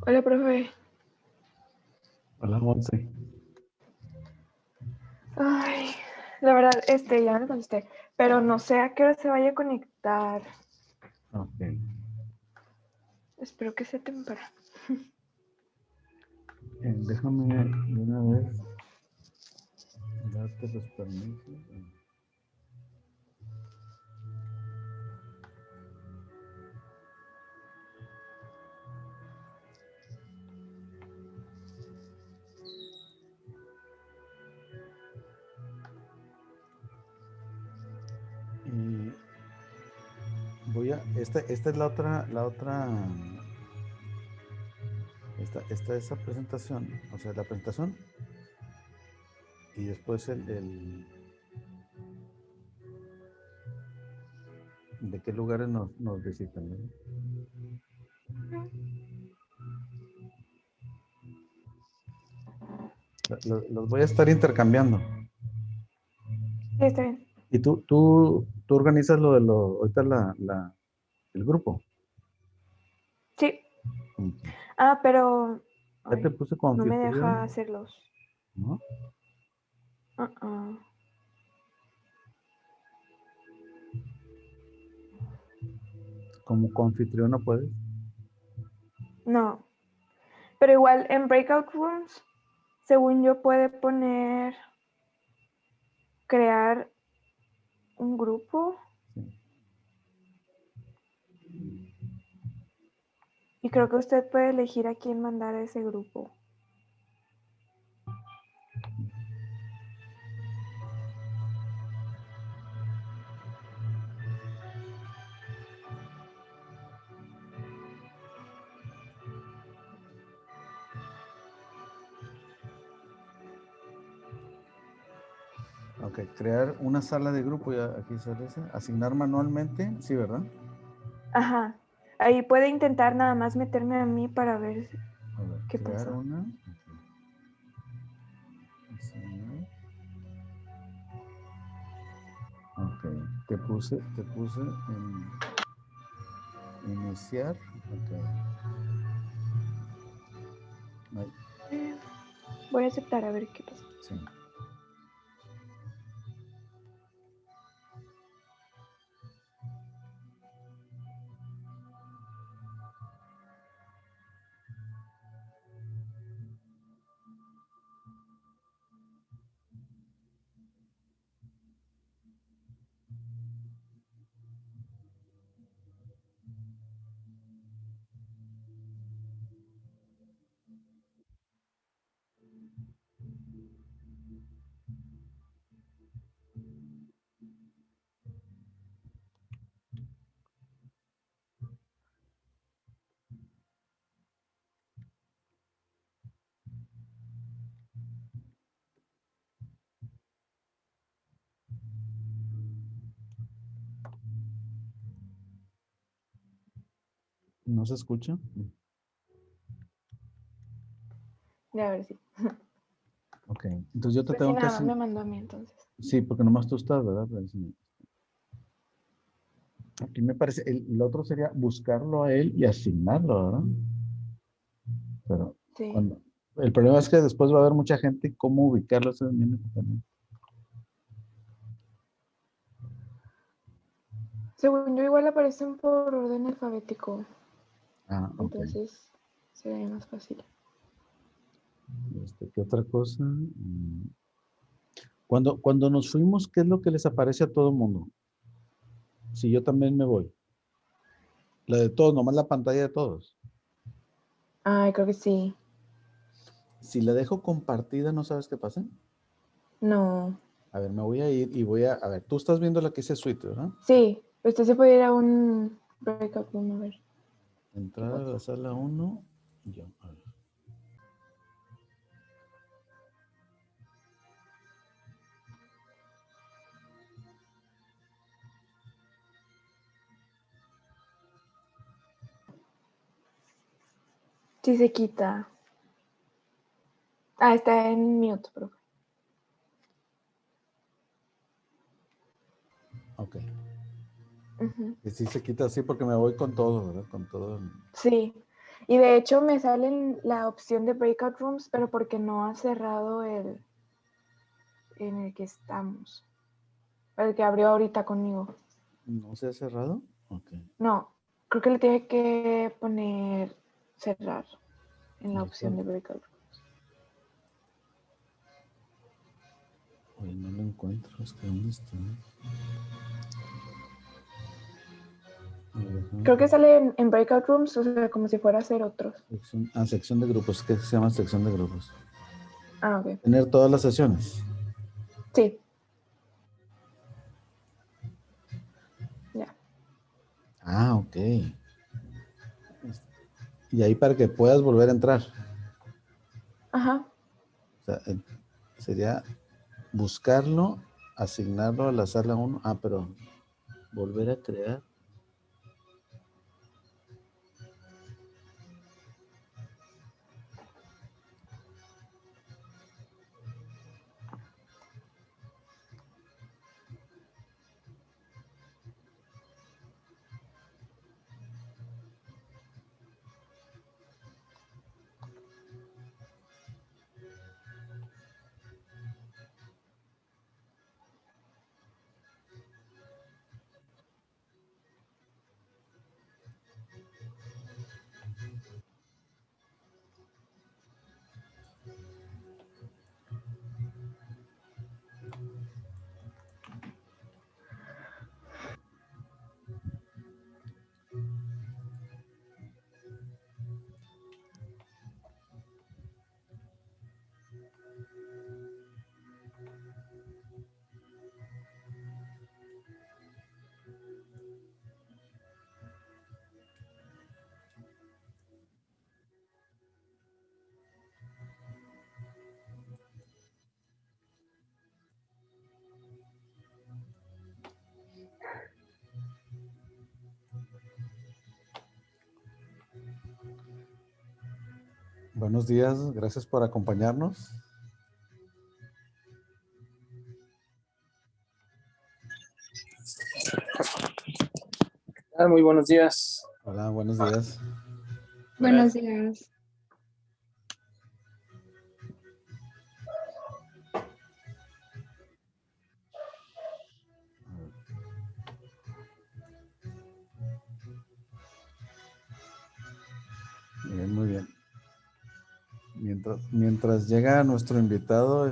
Hola, profe. Hola, Monse. Ay, la verdad, ya me contesté, pero no sé a qué hora se vaya a conectar. Ok. Espero que sea temprano. Déjame de una vez darte los permisos. Y esta es esta es la presentación, o sea, la presentación y después de qué lugares nos visitan, ¿no? Los voy a estar intercambiando. Sí, está bien. Y tú organizas ahorita el grupo. Sí. Ok. Ah, pero Ya te ay, puse como no me deja anfitrión, hacerlos. ¿no? Uh-uh. Como anfitrión no puedes. No. Pero igual en breakout rooms, según yo, puede poner crear un grupo. Sí. Y creo que usted puede elegir a quién mandar a ese grupo. Ok, crear una sala de grupo, ya aquí sale ese. Asignar manualmente, sí, ¿verdad? Ajá. Ahí puede intentar nada más meterme a mí para ver A ver, qué crear pasa. una. Asignar. Ok, te puse en iniciar. Ok. Ahí, Voy a aceptar a ver qué pasa. sí. ¿No se escucha? Ya, a ver si. Ok, entonces yo te Pues sí, tengo que nada más me asignar. mandó a mí entonces. Sí, porque nomás tú estás, ¿verdad? Pero sí. Aquí me parece, el otro sería buscarlo a él y asignarlo, ¿verdad? Pero Sí. cuando, el problema es que después va a haber mucha gente y cómo ubicarlo ese mismo también. Según yo, igual aparecen por orden alfabético. Ah, ok. Entonces sería más fácil. ¿Qué otra cosa? Cuando nos fuimos, ¿qué es lo que les aparece a todo el mundo? Si yo también me voy. La de todos, nomás la pantalla de todos. Ay, creo que sí. Si la dejo compartida, ¿no sabes qué pasa? No. A ver, me voy a ir y a ver, tú estás viendo la que dice SWIT, ¿verdad? Sí, usted se puede ir a un breakout room a ver qué Entrar a pasa. la sala 1 y yo, a ver. Sí se quita. Ah, está en mute, profe. Ok. Ujú. Y sí se quita así porque me voy con todo, ¿verdad? Con todo. Sí. Y de hecho me sale la opción de breakout rooms, pero porque no ha cerrado el en el que estamos. El que abrió ahorita conmigo. ¿No se ha cerrado? Ok. No, creo que le tiene que poner cerrar en la opción de Breakout. breakout. Oye, no lo encuentro. Es que ¿dónde está? Creo que sale en breakout rooms, o sea, como si fuera a hacer otros. Sección de grupos. ¿Qué se llama sección de grupos? Ah, ok. Tener todas las sesiones. Sí. Ya. Ah, ok. Y ahí para que puedas volver a entrar. Ajá. O sea, sería buscarlo, asignarlo a la sala 1. Ah, pero volver a crear. Buenos días, gracias por acompañarnos. Muy buenos días. Hola, buenos días. Buenos días. Bien, muy bien. Mientras llega nuestro invitado,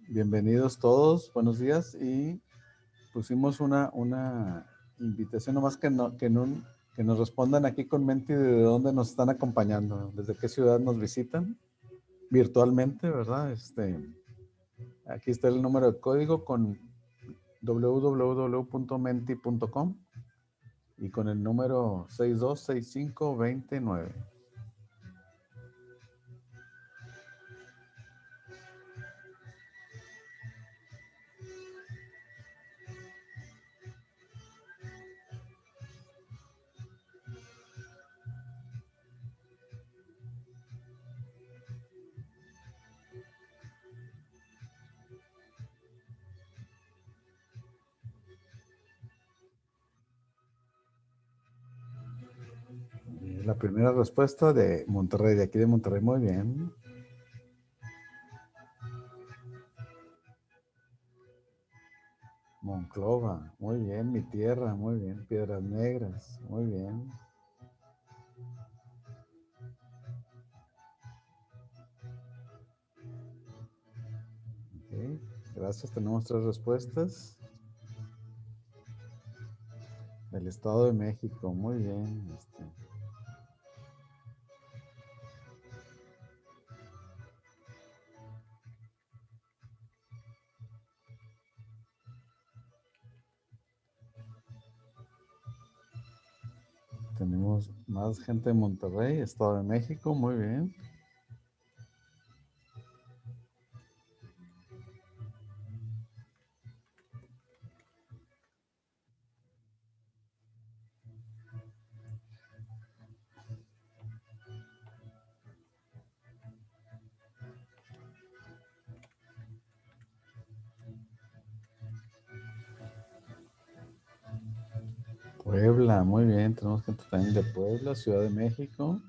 bienvenidos todos, buenos días. Y pusimos una invitación, nomás que nos respondan aquí con mente de dónde nos están acompañando, desde qué ciudad nos visitan virtualmente, ¿verdad? Aquí está el número de código con www.menti.com y con el número 626529. La primera respuesta de Monterrey, de aquí de Monterrey, muy bien. Monclova, muy bien. Mi tierra, muy bien. Piedras Negras, muy bien. Okay, gracias, tenemos 3 respuestas. Del Estado de México, muy bien. Tenemos más gente de Monterrey, Estado de México, muy bien. Puebla, muy bien. Tenemos gente también de Puebla, Ciudad de México.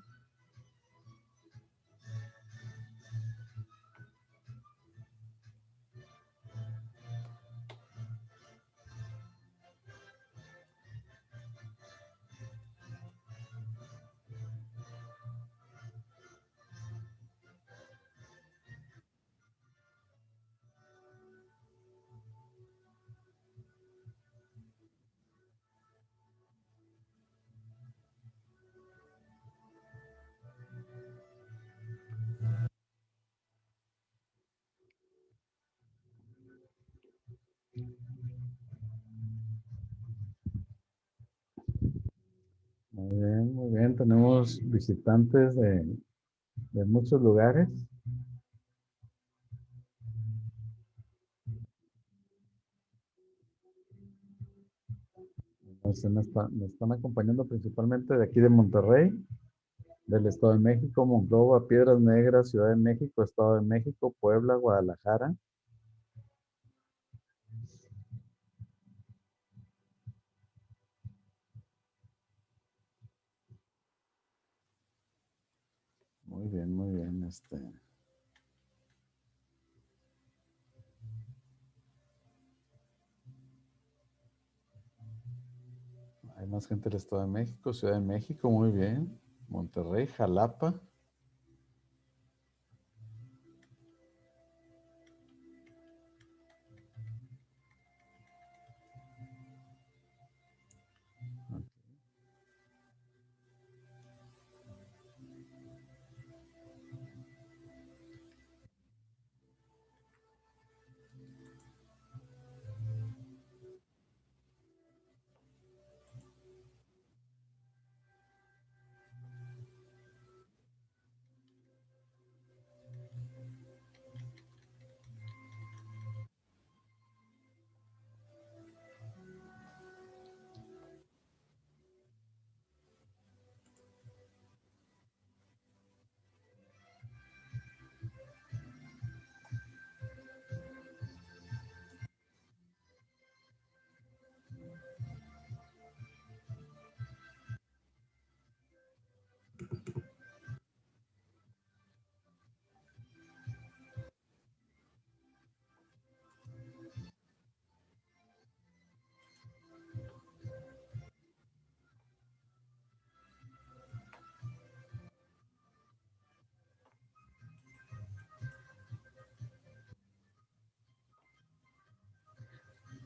Muy bien, muy bien. Tenemos visitantes de muchos lugares. Nos están acompañando principalmente de aquí de Monterrey, del Estado de México, Monclova, Piedras Negras, Ciudad de México, Estado de México, Puebla, Guadalajara. Muy bien, muy bien. Hay más gente del Estado de México, Ciudad de México, muy bien. Monterrey, Jalapa.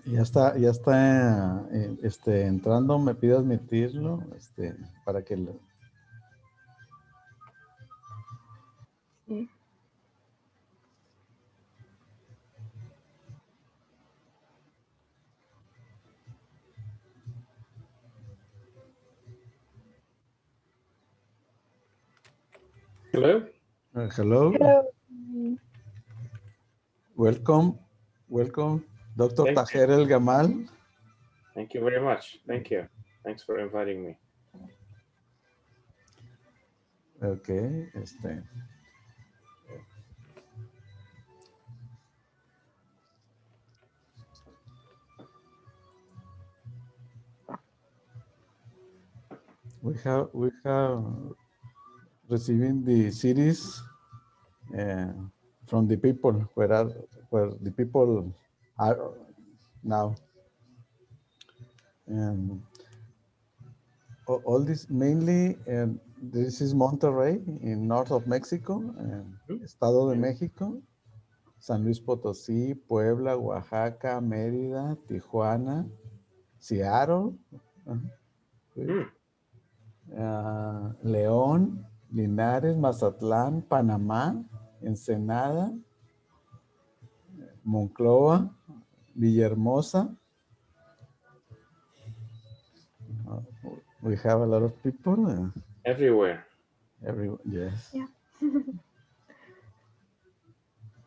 Ya está entrando, me pide admitirlo, para que Sí. Hello. hello, Hello. welcome, Dr. Thank you. Taher ElGamal. Thank you very much. Thank you. Thanks for inviting me. Okay, we have receiving the series from the people where the people are now. And all this mainly, this is Monterrey in north of Mexico, Estado de México, San Luis Potosí, Puebla, Oaxaca, Mérida, Tijuana, Seattle, León, Linares, Mazatlán, Panamá, Ensenada, Monclova, Villahermosa. We have a lot of people. Everywhere. Everyone, yes. Yeah.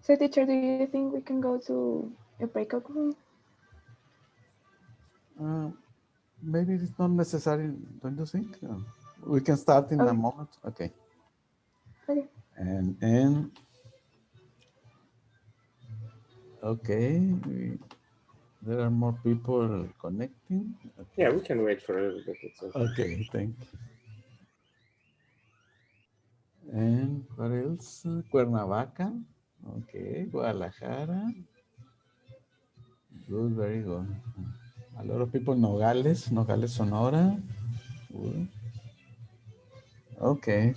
So, teacher, do you think we can go to a breakout room? Maybe it's not necessary, don't you think? We can start in a moment. Okay. Okay. And okay. There are more people connecting. Okay. Yeah, we can wait for a little bit. It's okay. Okay, thank you. And what else? Cuernavaca. Okay, Guadalajara. Good, very good. A lot of people, Nogales, Nogales, Sonora. Good. Okay.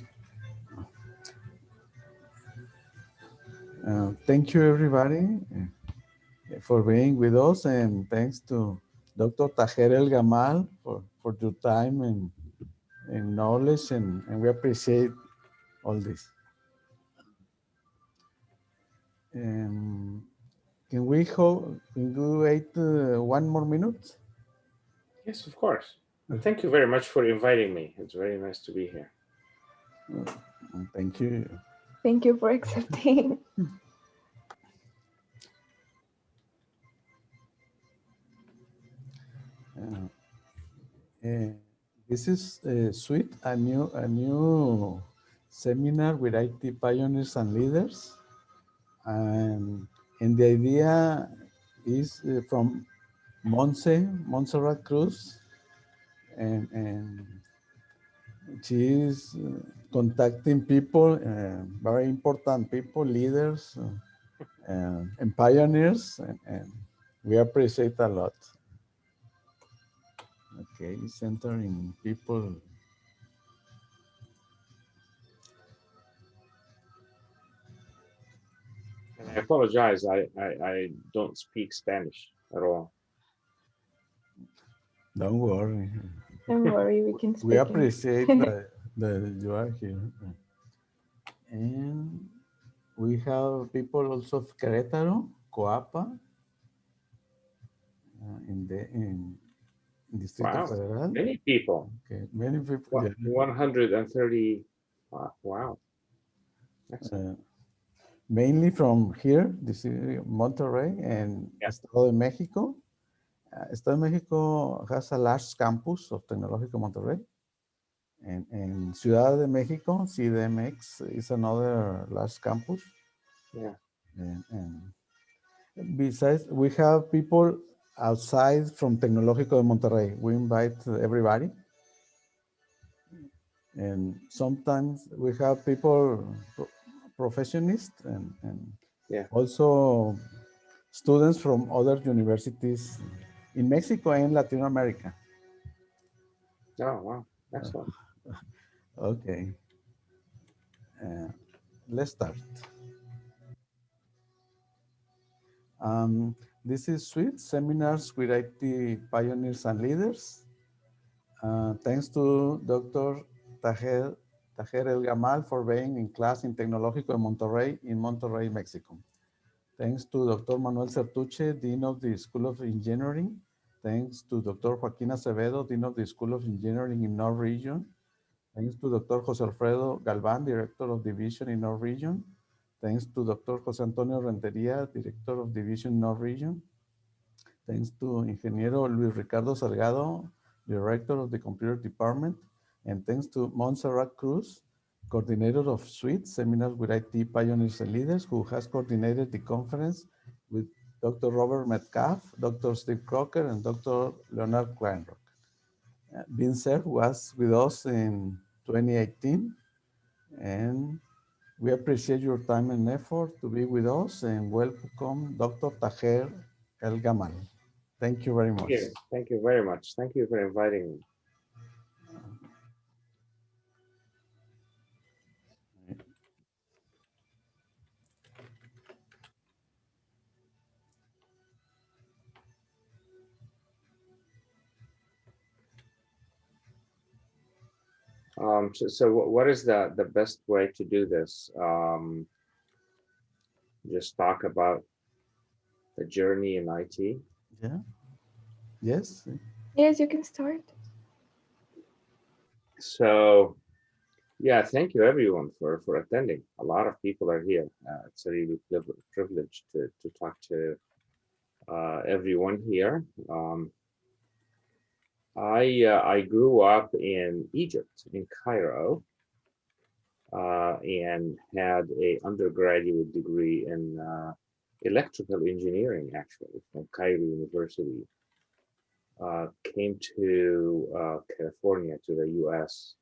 Thank you, everybody, for being with us, and thanks to Dr. Taher ElGamal for your time and knowledge, and we appreciate all this. Can we wait 1 more minute? Yes, of course. And thank you very much for inviting me. It's very nice to be here. Thank you. Thank you for accepting. This is SWIT, a new seminar with IT pioneers and leaders, and the idea is from Montserrat Cruz, and she is contacting people, very important people, leaders, and pioneers, and we appreciate a lot. Okay, centering people. And I apologize. I don't speak Spanish at all. Don't worry. Don't worry, we can speak. We appreciate that you are here. And we have people also of Querétaro, Coapa, in Distrito Wow, Federal. many people. Okay, many people. What, Yeah. 130. Wow. Excellent. Mainly from here, the city of Monterrey and Estado de Mexico. Estado de Mexico has a large campus of Tecnológico Monterrey. And Ciudad de Mexico, CDMX, is another large campus. Yeah. And besides, we have people outside from Tecnológico de Monterrey. We invite everybody. And sometimes we have people, professionists, and also students from other universities in Mexico and Latin America. Oh, wow. Excellent. Okay. Let's start. This is SWIT, Seminars with IT Pioneers and Leaders. Thanks to Dr. Taher ElGamal for being in class in Tecnológico de Monterrey in Monterrey, Mexico. Thanks to Dr. Manuel Certuche, Dean of the School of Engineering. Thanks to Dr. Joaquín Acevedo, Dean of the School of Engineering in North Region. Thanks to Dr. José Alfredo Galván, Director of Division in North Region. Thanks to Dr. José Antonio Rentería, Director of Division North Region. Thanks to Ingeniero Luis Ricardo Salgado, Director of the Computer Department. And thanks to Montserrat Cruz, Coordinator of SWIT, Seminars with IT Pioneers and Leaders, who has coordinated the conference with Dr. Robert Metcalf, Dr. Steve Crocker, and Dr. Leonard Kleinrock. Vincent was with us in 2018, and we appreciate your time and effort to be with us, and welcome Dr. Taher ElGamal. Thank you very much. Thank you very much. Thank you for inviting me. So what is the best way to do this? Just talk about the journey in IT. Yeah. Yes. Yes, you can start. So, yeah, thank you everyone for attending. A lot of people are here. It's a really privilege to talk to everyone here. I grew up in Egypt, in Cairo, and had a undergraduate degree in electrical engineering, actually, from Cairo University, came to California, to the US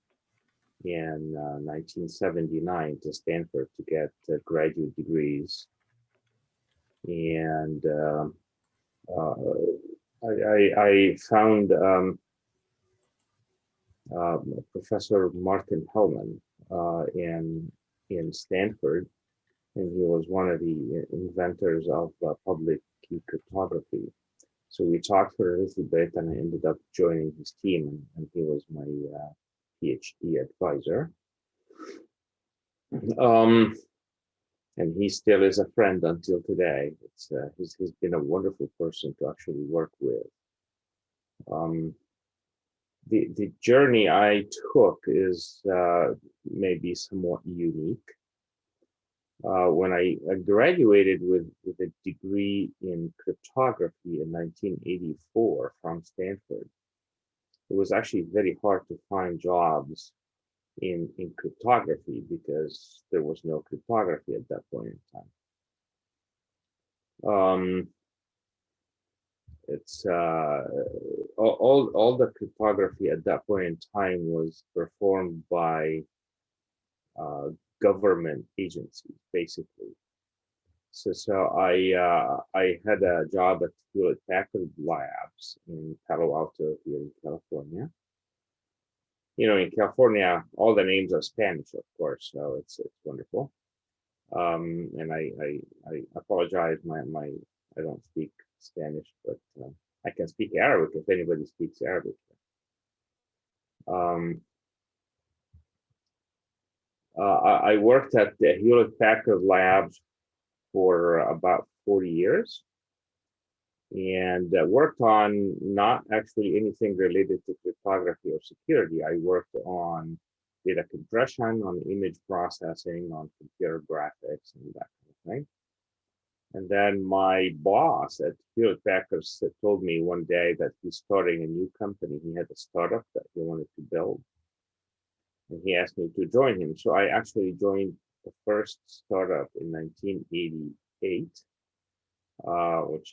in 1979 to Stanford to get graduate degrees. And I found Professor Martin Hellman in Stanford, and he was one of the inventors of public key cryptography. So we talked for a little bit, and I ended up joining his team, and he was my PhD advisor. And he still is a friend until today. He's been a wonderful person to actually work with. The journey I took is maybe somewhat unique. When I graduated with a degree in cryptography in 1984 from Stanford, it was actually very hard to find jobs in cryptography because there was no cryptography at that point in time. It's all the cryptography at that point in time was performed by government agencies, basically. So I had a job at Hewlett Packard Labs in Palo Alto here in California. You know, in California, all the names are Spanish, of course, so it's wonderful. And I apologize, I don't speak Spanish, but I can speak Arabic if anybody speaks Arabic. I worked at the Hewlett Packard Labs for about 40 years and worked on not actually anything related to cryptography or security. I worked on data compression, on image processing, on computer graphics, and that kind of thing. And then my boss at Hewlett Packard told me one day that he's starting a new company. He had a startup that he wanted to build. And he asked me to join him. So I actually joined the first startup in 1988, which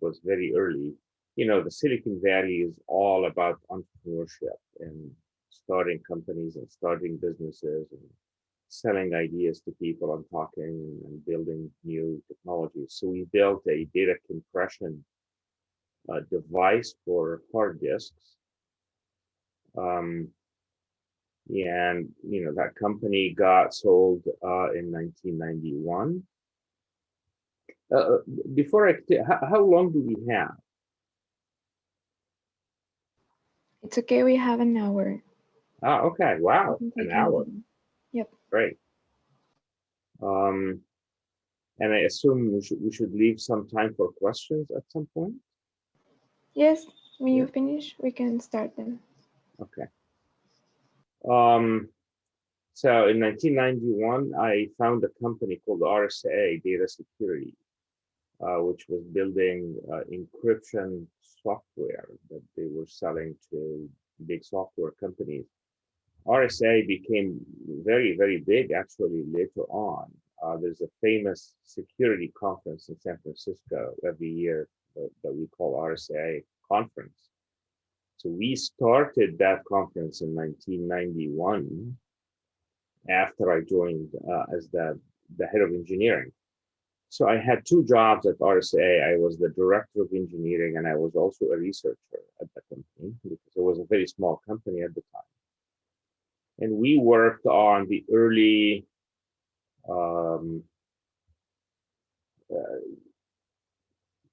was very early. You know, the Silicon Valley is all about entrepreneurship and starting companies and starting businesses and selling ideas to people and talking and building new technologies. So we built a data compression device for hard disks. And you know, that company got sold in 1991. Before how long do we have? It's okay, we have an hour. Ah, okay, wow, an hour. Yep. Great. And I assume we should leave some time for questions at some point. Yes, when you finish, we can start them. Okay. So in 1991, I found a company called RSA Data Security, which was building encryption software that they were selling to big software companies. RSA became very, very big actually later on. There's a famous security conference in San Francisco every year that we call RSA conference. So we started that conference in 1991 after I joined as the head of engineering. So I had two jobs at RSA. I was the director of engineering and I was also a researcher at the company because it was a very small company at the time. And we worked on the early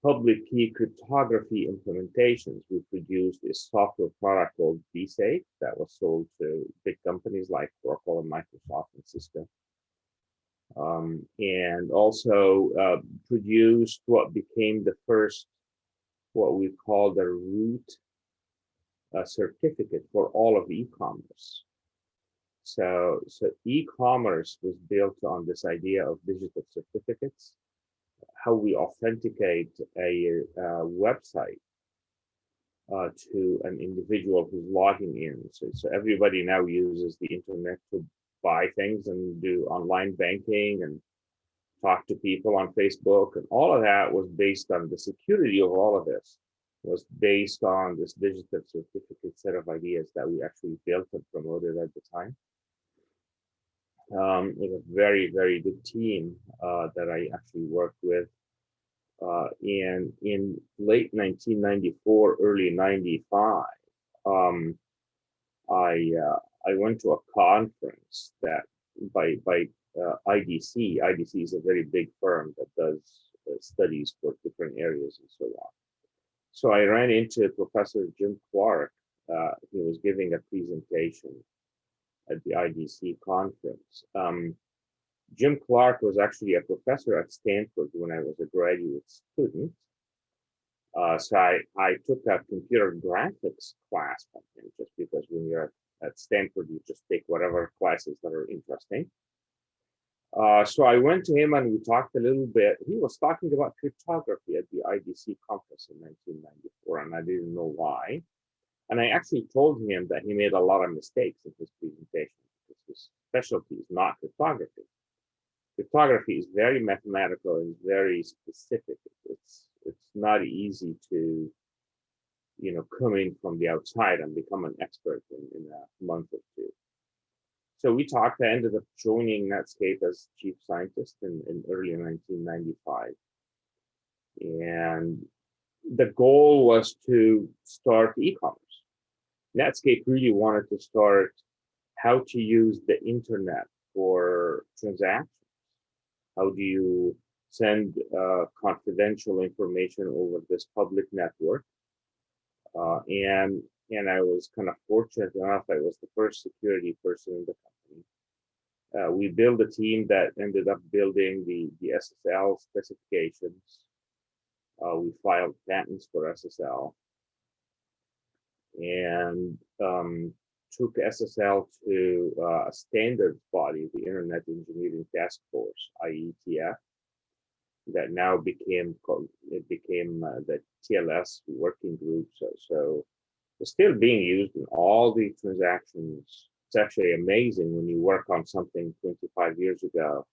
public key cryptography implementations. We produced a software product called vSafe that was sold to big companies like Oracle and Microsoft and Cisco. And also produced what became the first, what we call the root certificate for all of e-commerce. So e-commerce was built on this idea of digital certificates, how we authenticate a website to an individual who's logging in. So everybody now uses the internet to buy things and do online banking and talk to people on Facebook, and all of that was based on the security of all of this, was based on this digital certificate set of ideas that we actually built and promoted at the time. With a very, very good team that I actually worked with. And in late 1994, early 95, I went to a conference that by IDC. IDC is a very big firm that does studies for different areas and so on. So I ran into Professor Jim Clark. He was giving a presentation at the IDC conference. Jim Clark was actually a professor at Stanford when I was a graduate student. So I took a computer graphics class from him, just because when you're at Stanford, you just take whatever classes that are interesting. So I went to him and we talked a little bit. He was talking about cryptography at the IDC conference in 1994, and I didn't know why. And I actually told him that he made a lot of mistakes in his presentation, because his specialty is not cryptography. Cryptography is very mathematical and very specific. It's not easy to, come in from the outside and become an expert in a month or two. So we talked. I ended up joining Netscape as chief scientist in early 1995. And the goal was to start e-commerce. Netscape really wanted to start how to use the internet for transactions. How do you send confidential information over this public network? And I was kind of fortunate enough. I was the first security person in the company. We built a team that ended up building the SSL specifications. We filed patents for SSL, and took SSL to a standards body, the Internet Engineering Task Force, IETF, that now became the TLS working group. So it's still being used in all the transactions. It's actually amazing when you work on something 25 years ago,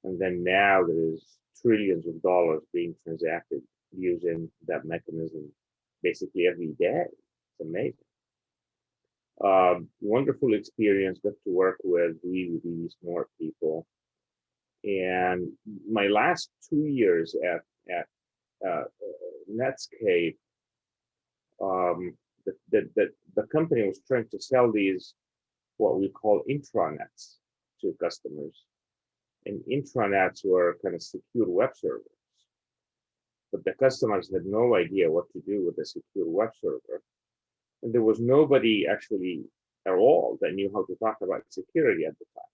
and then now there's trillions of dollars being transacted using that mechanism basically every day. It's amazing. Wonderful experience. Got to work with really, really smart people. And my last 2 years at Netscape, the company was trying to sell these, what we call intranets, to customers. And intranets were kind of secure web servers. But the customers had no idea what to do with a secure web server. And there was nobody actually at all that knew how to talk about security at the time.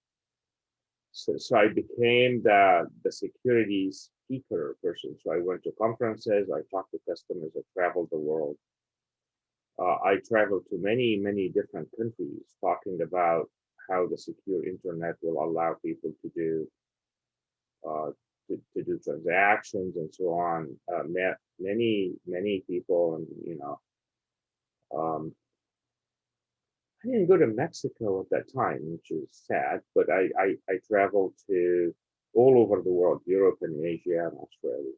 So I became the security speaker person. So I went to conferences, I talked to customers, I traveled the world. I traveled to many, many different countries talking about how the secure internet will allow people to do transactions and so on. Met many people, and I didn't go to Mexico at that time, which is sad, but I traveled to all over the world, Europe and Asia and Australia.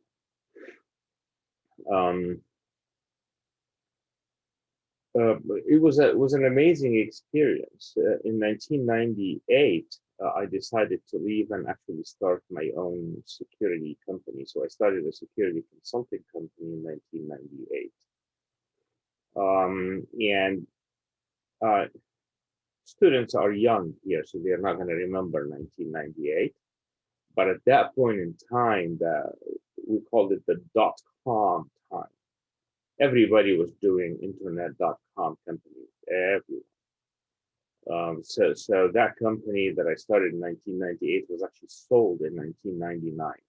It was an amazing experience. In 1998, I decided to leave and actually start my own security company. So I started a security consulting company in 1998. Students are young here, so they're not going to remember 1998. But at that point in time, we called it the .com time. Everybody was doing internet.com companies, everyone. So that company that I started in 1998 was actually sold in 1999,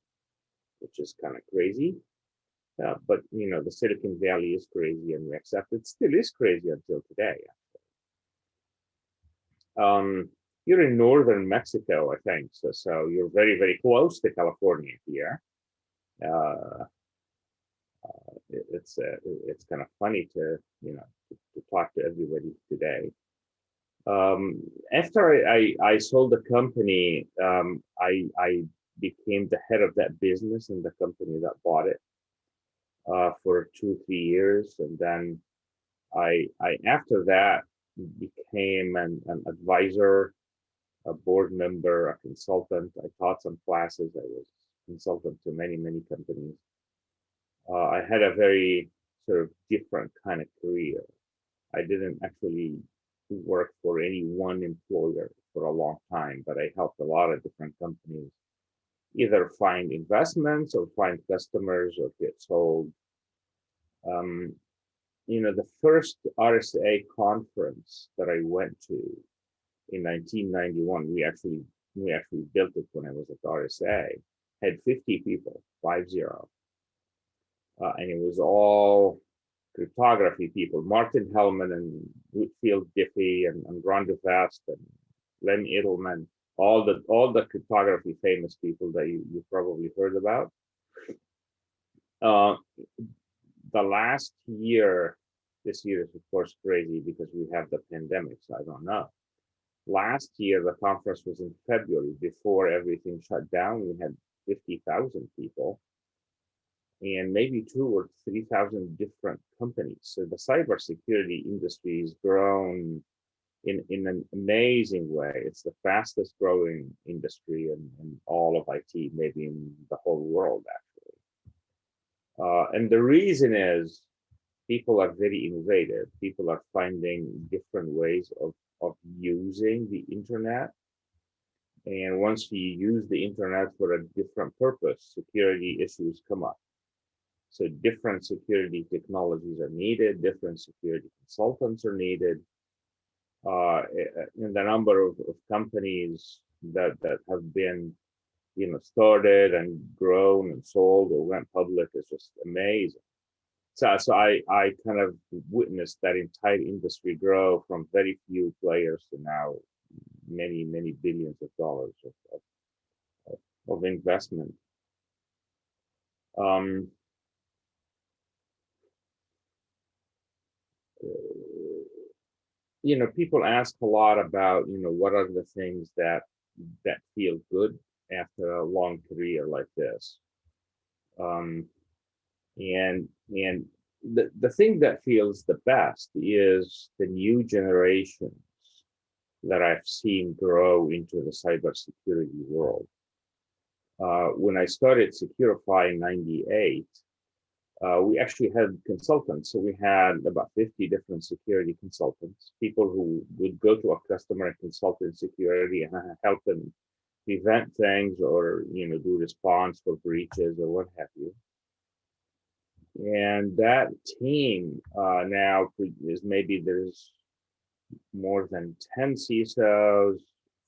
which is kind of crazy. But the Silicon Valley is crazy, and we accept it. Still is crazy until today. You're in northern Mexico, I think, so you're very, very close to California here. It's kind of funny to talk to everybody today. After I sold the company, I became the head of that business in the company that bought it for 2-3 years, and then I after that became an advisor, a board member, a consultant. I taught some classes. I was consultant to many companies. I had a very sort of different kind of career. I didn't actually work for any one employer for a long time, but I helped a lot of different companies either find investments or find customers or get sold. The first RSA conference that I went to in 1991, we actually built it when I was at RSA, had 50 people, 50. And it was all cryptography people, Martin Hellman and Whitfield Diffie and Ron DeVast and Len Edelman, all the cryptography famous people that you probably heard about. The last year, this year is of course crazy because we have the pandemic, so I don't know. Last year, the conference was in February before everything shut down. We had 50,000 people and maybe 2,000 or 3,000 different companies. So the cybersecurity industry has grown in an amazing way. It's the fastest growing industry in all of IT, maybe in the whole world, actually. And the reason is people are very innovative. People are finding different ways of using the internet. And once you use the internet for a different purpose, security issues come up. So different security technologies are needed, different security consultants are needed. And the number of companies that have been started and grown and sold or went public is just amazing. So I kind of witnessed that entire industry grow from very few players to now many billions of dollars of investment. People ask a lot about what are the things that feel good after a long career like this. And the thing that feels the best is the new generations that I've seen grow into the cybersecurity world. When I started Securify in '98, we actually had consultants. So we had about 50 different security consultants, people who would go to a customer and consult in security and help them prevent things or do response for breaches or what have you. And that team now is maybe there's more than 10 CISOs,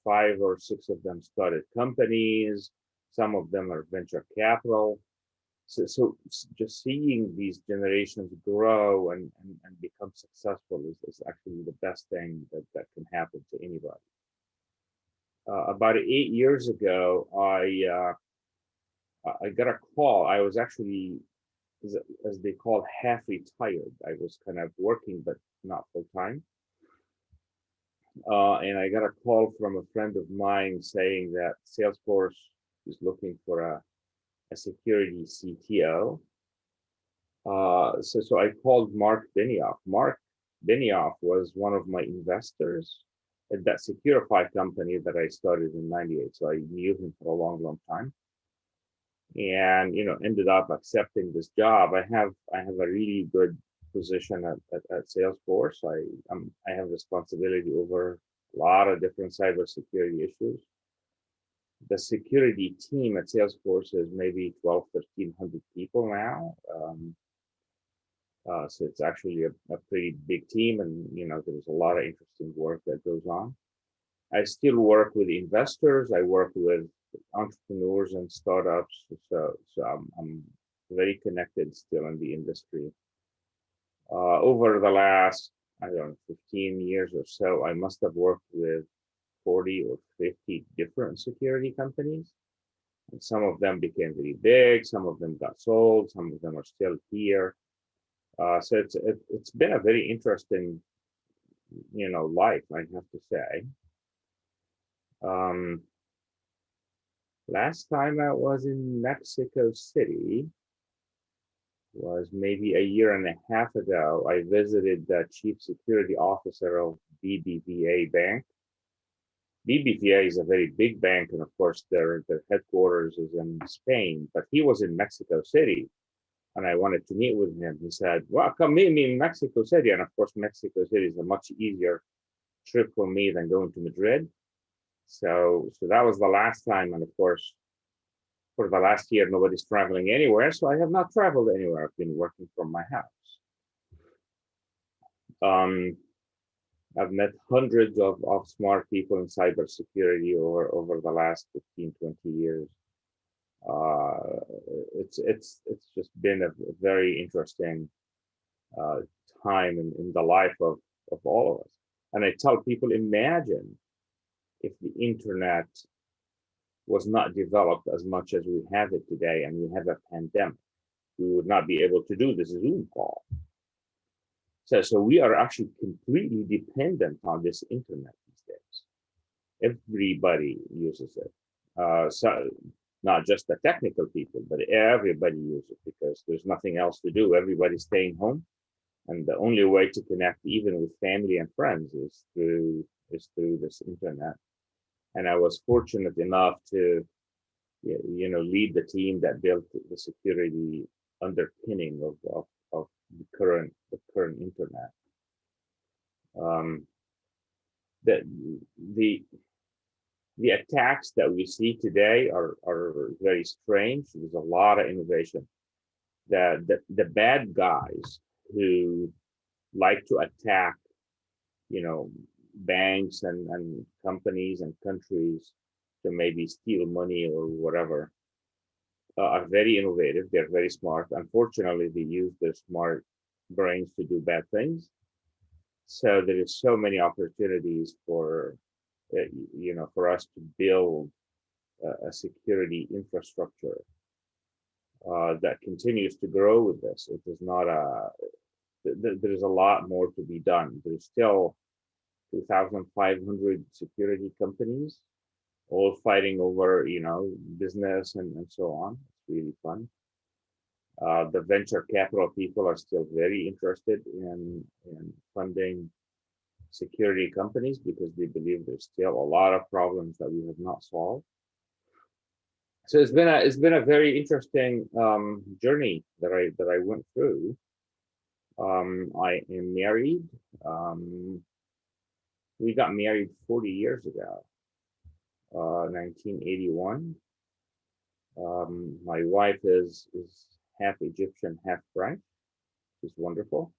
5 or 6 of them started companies, some of them are venture capital. So just seeing these generations grow and become successful is actually the best thing that can happen to anybody. About 8 years ago, I got a call. I was actually, as they call, half retired. I was kind of working, but not full time. And I got a call from a friend of mine saying that Salesforce is looking for a security CTO. So I called Mark Benioff. Mark Benioff was one of my investors at that Securify company that I started in '98. So I knew him for a long time. And ended up accepting this job. I have a really good position at Salesforce. I have responsibility over a lot of different cybersecurity issues. The security team at Salesforce is maybe 1,200-1,300 people now. So it's actually a pretty big team, and there's a lot of interesting work that goes on. I still work with investors. I work with entrepreneurs and startups. So I'm very connected still in the industry. Over the last, 15 years or so, I must have worked with 40 or 50 different security companies. And some of them became very big. Some of them got sold. Some of them are still here. So it's been a very interesting, life, I have to say. Last time I was in Mexico City was maybe a year and a half ago. I visited the chief security officer of BBVA Bank. BBVA is a very big bank, and of course their headquarters is in Spain, but he was in Mexico City, and I wanted to meet with him. He said, well, come meet me in Mexico City. And of course, Mexico City is a much easier trip for me than going to Madrid. So that was the last time. And of course, for the last year, nobody's traveling anywhere. So I have not traveled anywhere. I've been working from my house. I've met hundreds of smart people in cybersecurity over the last 15, 20 years. It's just been a very interesting time in the life of all of us. And I tell people, imagine if the internet was not developed as much as we have it today, and we have a pandemic, we would not be able to do this Zoom call. So we are actually completely dependent on this internet these days. Everybody uses it. So not just the technical people, but everybody uses it because there's nothing else to do. Everybody's staying home, and the only way to connect, even with family and friends, is through this internet. And I was fortunate enough to, lead the team that built the security underpinning of the current internet. The attacks that we see today are very strange. There's a lot of innovation. The bad guys who like to attack, banks and companies and countries to maybe steal money or whatever, are very innovative. They're very smart. Unfortunately, they use their smart brains to do bad things. So there is so many opportunities for, for us to build a security infrastructure that continues to grow with this. It is not there's a lot more to be done. There's still 2,500 security companies, all fighting over, business and so on. It's really fun. The venture capital people are still very interested in funding security companies because they believe there's still a lot of problems that we have not solved. So it's been a very interesting journey that I went through. I am married. We got married 40 years ago, 1981. My wife is half Egyptian, half French. She's wonderful.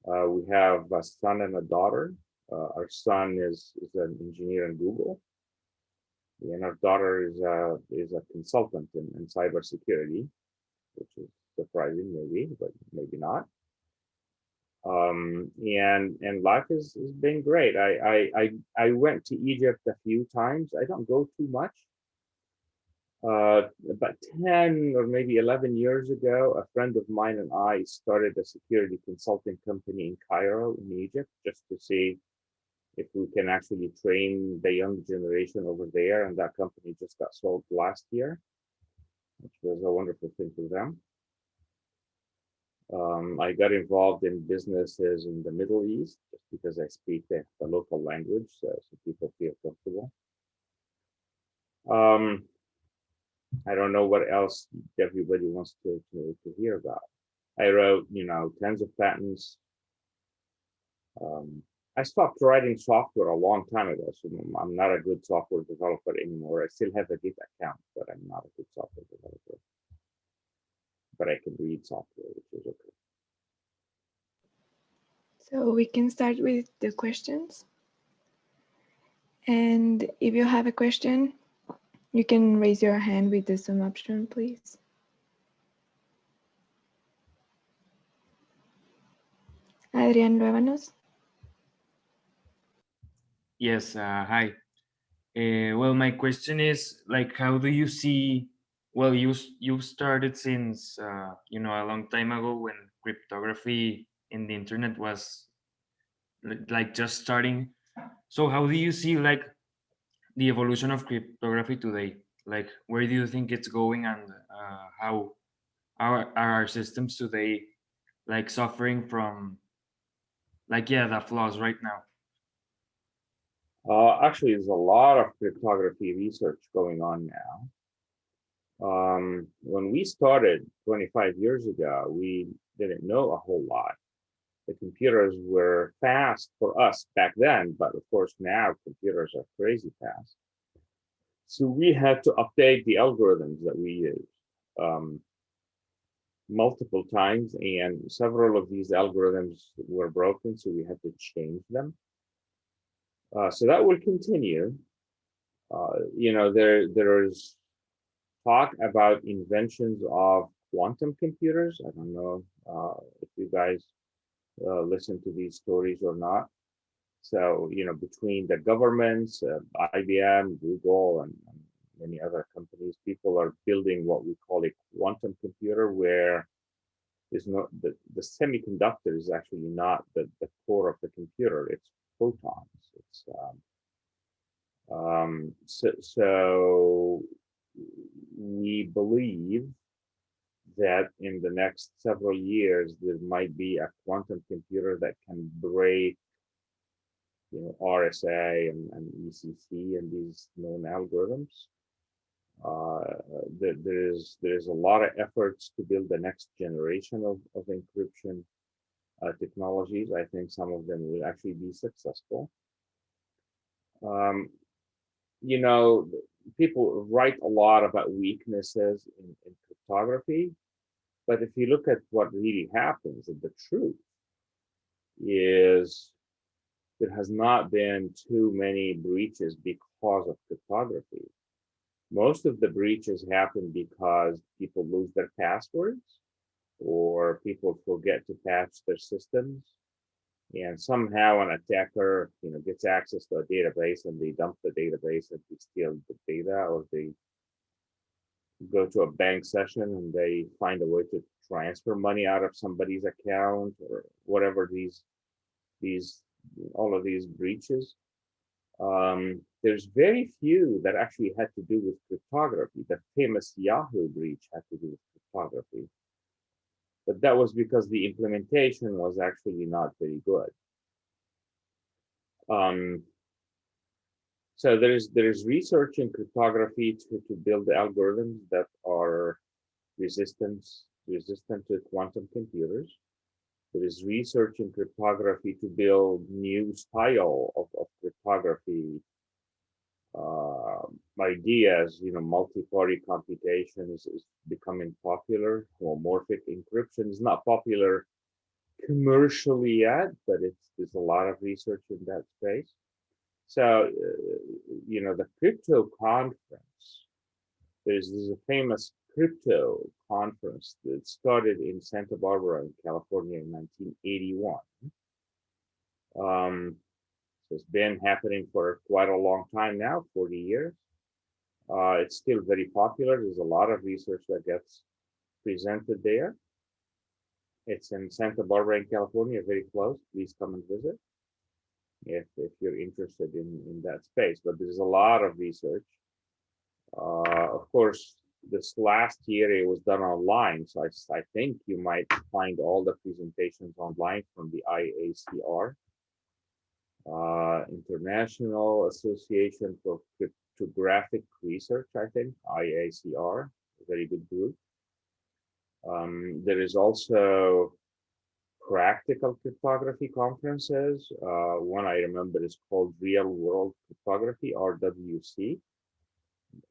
We have a son and a daughter. Our son is an engineer in Google, and our daughter is a consultant in cybersecurity, which is surprising, maybe, but maybe not. And life has been great. I went to Egypt a few times. I don't go too much. About 10 or maybe 11 years ago, a friend of mine and I started a security consulting company in Cairo, in Egypt, just to see if we can actually train the young generation over there. And that company just got sold last year, which was a wonderful thing for them. I got involved in businesses in the Middle East just because I speak the local language, so people feel comfortable. I don't know what else everybody wants to hear about. I wrote, tons of patents. I stopped writing software a long time ago, so I'm not a good software developer anymore. I still have a Git account, but I'm not a good software developer. But I can read software, which is okay. So we can start with the questions. And if you have a question, you can raise your hand with the Zoom option, please. Adrian Luevanos. Yes, hi. Well, my question is, like, how do you see, well, you started since, a long time ago when cryptography in the internet was like just starting. So how do you see like the evolution of cryptography today? like where do you think it's going, and how are our systems today like suffering from like, yeah, the flaws right now? Actually, there's a lot of cryptography research going on now. When we started 25 years ago, we didn't know a whole lot. The computers were fast for us back then, but of course now computers are crazy fast. So we had to update the algorithms that we use um, multiple times, and several of these algorithms were broken, so we had to change them. So that will continue. There's talk about inventions of quantum computers. I don't know if you guys listen to these stories or not. So, between the governments, IBM, Google, and many other companies, people are building what we call a quantum computer, where is not the semiconductor is actually not the core of the computer. It's photons. So we believe that in the next several years there might be a quantum computer that can break, RSA and ECC and these known algorithms. There's a lot of efforts to build the next generation of encryption technologies. I think some of them will actually be successful. Um, People write a lot about weaknesses in cryptography, but if you look at what really happens, and the truth is there has not been too many breaches because of cryptography. Most of the breaches happen because people lose their passwords or people forget to patch their systems, and somehow an attacker gets access to a database and they dump the database and they steal the data, or they go to a bank session and they find a way to transfer money out of somebody's account, or whatever these all of these breaches. There's very few that actually had to do with cryptography. The famous Yahoo breach had to do with cryptography, but that was because the implementation was actually not very good. Um, so there's research in cryptography to build algorithms that are resistant to quantum computers. There is research in cryptography to build new style of cryptography ideas. Multi-party computation is becoming popular. Homomorphic encryption is not popular commercially yet, but there's a lot of research in that space. So, the crypto conference, there's a famous crypto conference that started in Santa Barbara in California in 1981. So it's been happening for quite a long time now, 40 years. It's still very popular. There's a lot of research that gets presented there. It's in Santa Barbara in California, very close. Please come and visit if you're interested in that space. But there's a lot of research. Of course, this last year it was done online, so I think you might find all the presentations online from the IACR, International Association for Cryptographic Research, I think, IACR, a very good group. There is also practical cryptography conferences. One I remember is called Real World Cryptography, RWC,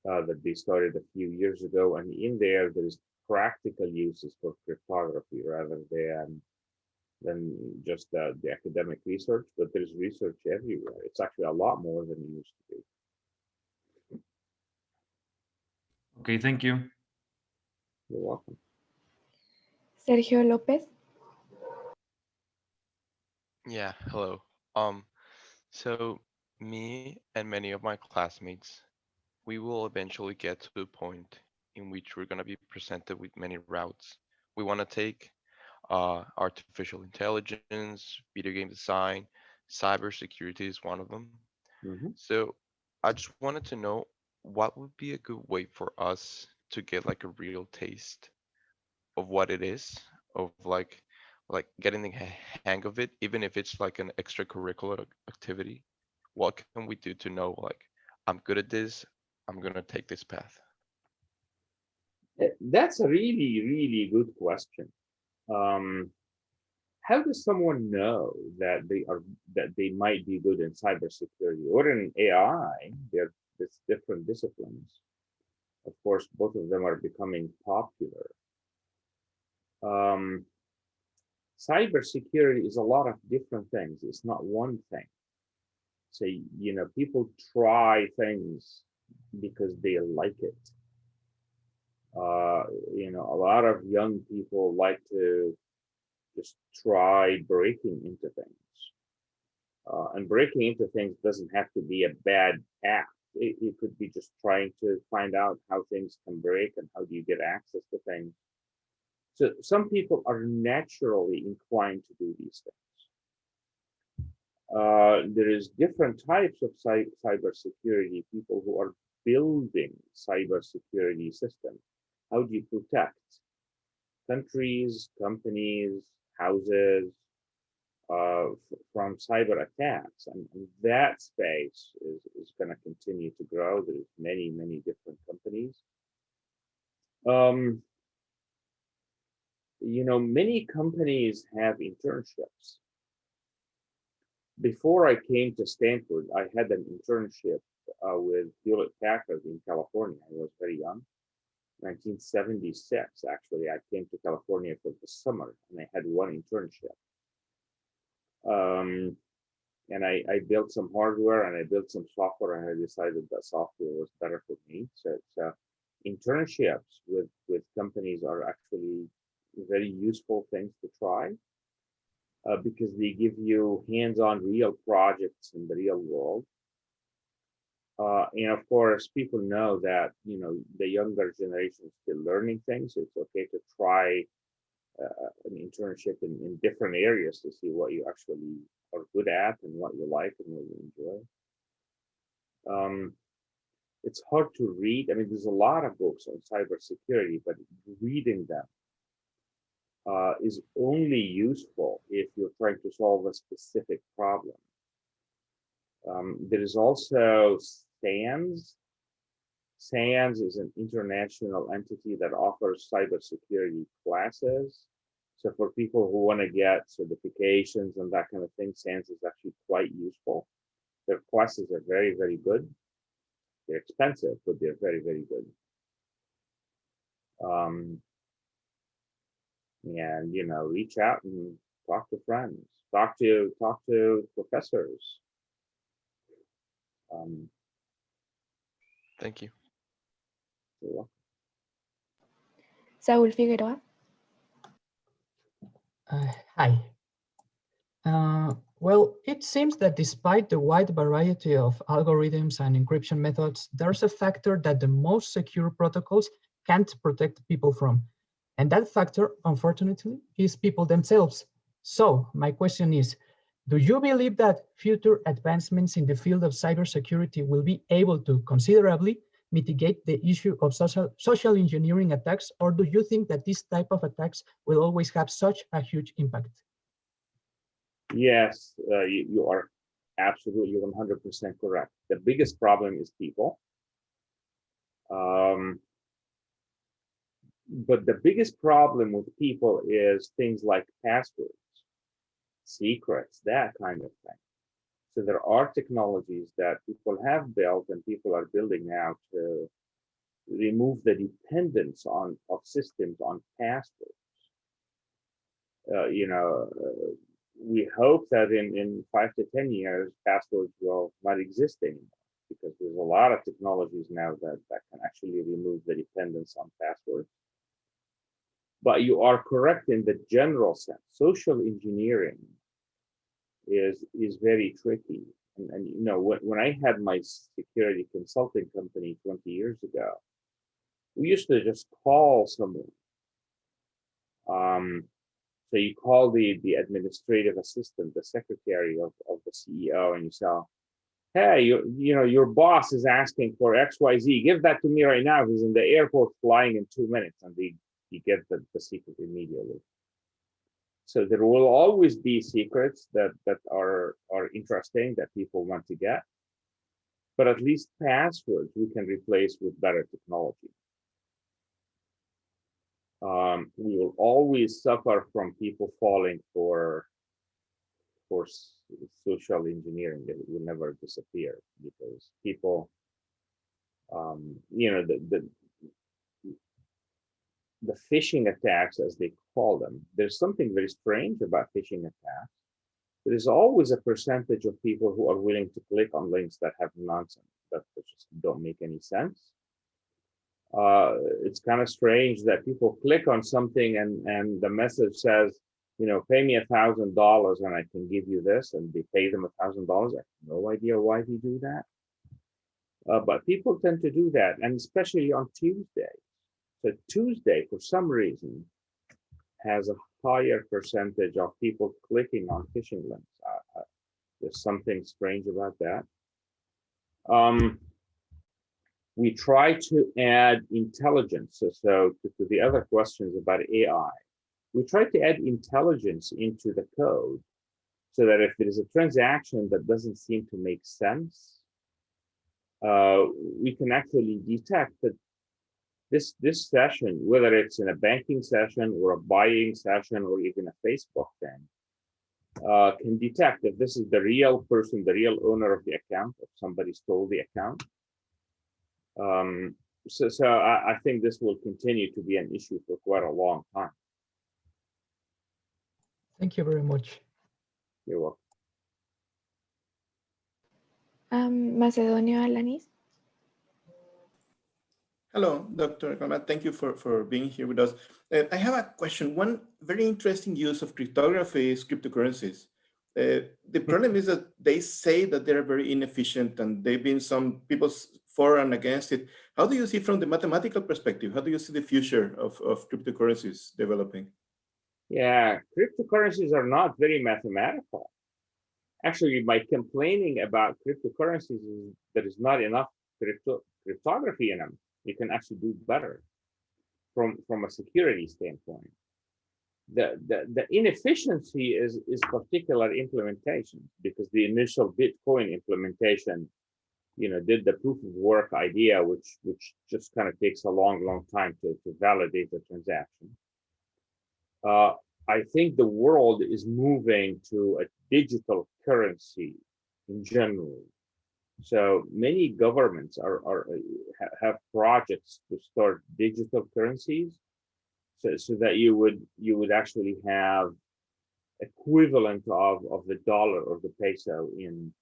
that they started a few years ago. And in there is practical uses for cryptography rather than just the academic research, but there's research everywhere. It's actually a lot more than it used to be. Okay, thank you. You're welcome. Sergio López. Yeah, hello. So me and many of my classmates, we will eventually get to a point in which we're gonna be presented with many routes we want to take. Artificial intelligence, video game design, cybersecurity is one of them. Mm-hmm. So I just wanted to know what would be a good way for us to get like a real taste of what it is, of like getting the hang of it, even if it's like an extracurricular activity? What can we do to know like I'm good at this, I'm gonna take this path? That's a really, really good question. Um, how does someone know that they might be good in cybersecurity or in AI? There's different disciplines. Of course, both of them are becoming popular. Um, Cybersecurity is a lot of different things. It's not one thing. So, people try things because they like it. Uh, a lot of young people like to just try breaking into things. And breaking into things doesn't have to be a bad act. It could be just trying to find out how things can break and how do you get access to things. So some people are naturally inclined to do these things. There is different types of cybersecurity, people who are building cybersecurity systems. How do you protect countries, companies, houses from cyber attacks? And that space is going to continue to grow. There's many, many different companies. Um, many companies have internships. Before I came to Stanford, I had an internship with Hewlett Packard in California. I was very young, 1976. Actually, I came to California for the summer, and I had one internship. And I built some hardware and I built some software, and I decided that software was better for me. So internships with companies are actually very useful things to try. Because they give you hands-on real projects in the real world. And of course, people know that, the younger generation is still learning things. So it's okay to try an internship in different areas to see what you actually are good at and what you like and what you enjoy. It's hard to read. I mean, there's a lot of books on cybersecurity, but reading them is only useful if you're trying to solve a specific problem. There is also SANS. SANS is an international entity that offers cybersecurity classes. So for people who want to get certifications and that kind of thing, SANS is actually quite useful. Their classes are very, very good. They're expensive, but they're very, very good. And reach out and talk to friends, talk to professors. Thank you. You're welcome. Saúl Figueroa. Hi. Well, it seems that despite the wide variety of algorithms and encryption methods, there's a factor that the most secure protocols can't protect people from. And that factor, unfortunately, is people themselves. So my question is, do you believe that future advancements in the field of cybersecurity will be able to considerably mitigate the issue of social engineering attacks, or do you think that this type of attacks will always have such a huge impact? Yes, you are absolutely 100% correct. The biggest problem is people. But the biggest problem with people is things like passwords, secrets, that kind of thing. So there are technologies that people have built and people are building now to remove the dependence of systems on passwords. We hope that in 5 to 10 years, passwords will not exist anymore, because there's a lot of technologies now that can actually remove the dependence on passwords. But you are correct in the general sense. Social engineering is very tricky. And when I had my security consulting company 20 years ago, we used to just call someone. So you call the administrative assistant, the secretary of the CEO, and you say, hey, your boss is asking for XYZ. Give that to me right now. He's in the airport flying in 2 minutes, and you get the secret immediately. So there will always be secrets that are interesting that people want to get, but at least passwords we can replace with better technology. We will always suffer from people falling for social engineering. It will never disappear because people, the phishing attacks, as they call them, there's something very strange about phishing attacks. There is always a percentage of people who are willing to click on links that have nonsense, that just don't make any sense. It's kind of strange that people click on something and the message says, pay me $1,000 and I can give you this, and they pay them $1,000. I have no idea why they do that. But people tend to do that, and especially on Tuesday. So Tuesday, for some reason, has a higher percentage of people clicking on phishing links. There's something strange about that. We try to add intelligence. So to the other questions about AI, we try to add intelligence into the code so that if there is a transaction that doesn't seem to make sense, we can actually detect that this session, whether it's in a banking session or a buying session or even a Facebook thing, can detect if this is the real person, the real owner of the account, if somebody stole the account. So I think this will continue to be an issue for quite a long time. Thank you very much. You're welcome. Macedonio Alanis. Hello, Dr. ElGamal. Thank you for being here with us. I have a question. One very interesting use of cryptography is cryptocurrencies. The problem is that they say that they're very inefficient, and they've been some people for and against it. How do you see from the mathematical perspective? How do you see the future of cryptocurrencies developing? Yeah, cryptocurrencies are not very mathematical. Actually, by complaining about cryptocurrencies, there is not enough cryptography in them. You can actually do better from a security standpoint. The inefficiency is particular implementation, because the initial Bitcoin implementation, did the proof of work idea, which just kind of takes a long time to validate the transaction. I think the world is moving to a digital currency in general. So many governments have projects to start digital currencies, so that you would actually have equivalent of the dollar or the peso in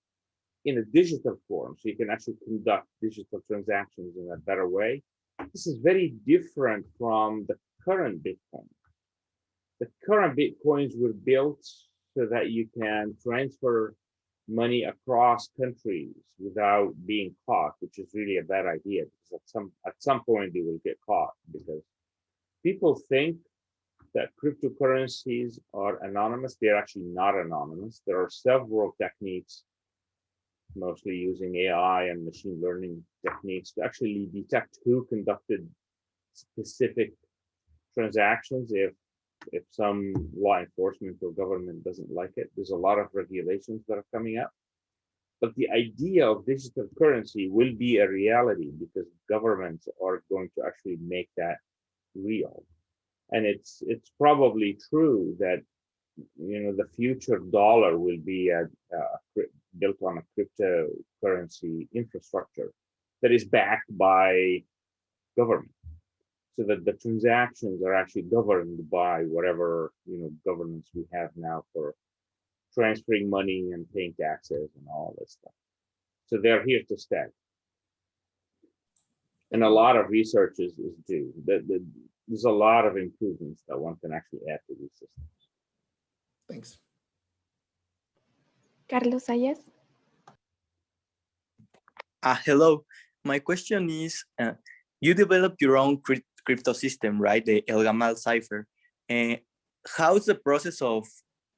a digital form, so you can actually conduct digital transactions in a better way. This is very different from the current Bitcoin. The current Bitcoins were built so that you can transfer money across countries without being caught, which is really a bad idea, because at some point they will get caught, because people think that cryptocurrencies are anonymous. They're actually not anonymous. There are several techniques, mostly using AI and machine learning techniques, to actually detect who conducted specific transactions if some law enforcement or government doesn't like it. There's a lot of regulations that are coming up. But the idea of digital currency will be a reality, because governments are going to actually make that real. And it's probably true that the future dollar will be built on a cryptocurrency infrastructure that is backed by government, so that the transactions are actually governed by whatever governance we have now for transferring money and paying taxes and all this stuff. So they're here to stay. And a lot of research is due. There's a lot of improvements that one can actually add to these systems. Thanks. Carlos Ayes. Hello. My question is, you developed your own crypto system, right? The ElGamal cipher. How's the process of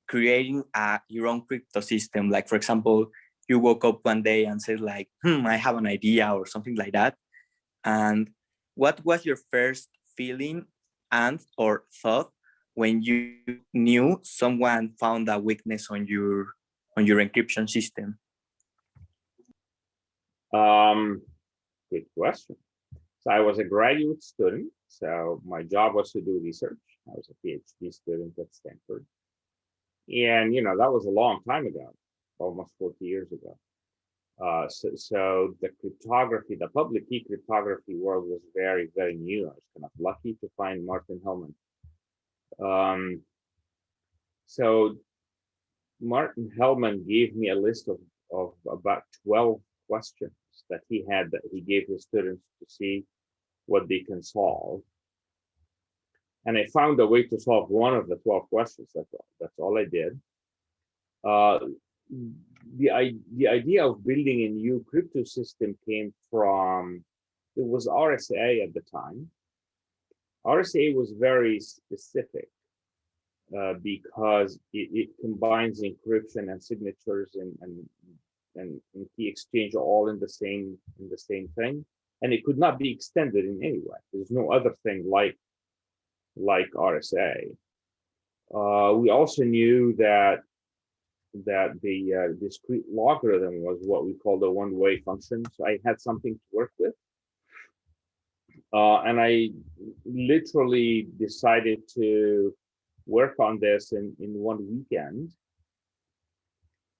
creating your own crypto system? Like, for example, you woke up one day and said like, I have an idea or something like that. And what was your first feeling and or thought when you knew someone found a weakness on your encryption system? Good question. So I was a graduate student, so my job was to do research. I was a PhD student at Stanford. And, that was a long time ago, almost 40 years ago. So the cryptography, the public key cryptography world was very, very new. I was kind of lucky to find Martin Hellman. So Martin Hellman gave me a list of about 12 questions that he gave his students to see what they can solve. And I found a way to solve one of the 12 questions. That's all I did. The idea of building a new crypto system came from, it was RSA at the time. RSA was very specific because it combines encryption and signatures and key exchange all in the same thing, and it could not be extended in any way. There's no other thing like RSA. We also knew that the discrete logarithm was what we call the one-way function. So I had something to work with. And I literally decided to work on this in one weekend.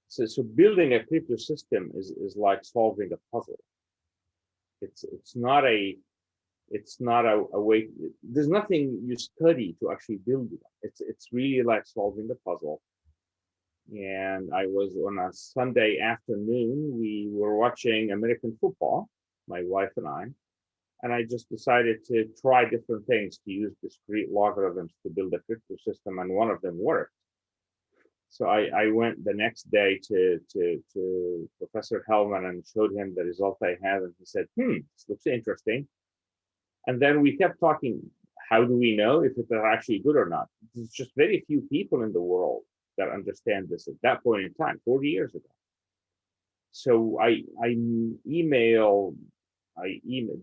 So building a crypto system is like solving a puzzle. It's not a way. There's nothing you study to actually build it. It's really like solving the puzzle. And I was on a Sunday afternoon, we were watching American football, my wife and I just decided to try different things to use discrete logarithms to build a crypto system, and one of them worked. So I went the next day to Professor Hellman and showed him the result I had, and he said, this looks interesting. And then we kept talking, how do we know if it's actually good or not? There's just very few people in the world that understand this at that point in time, 40 years ago. So I emailed,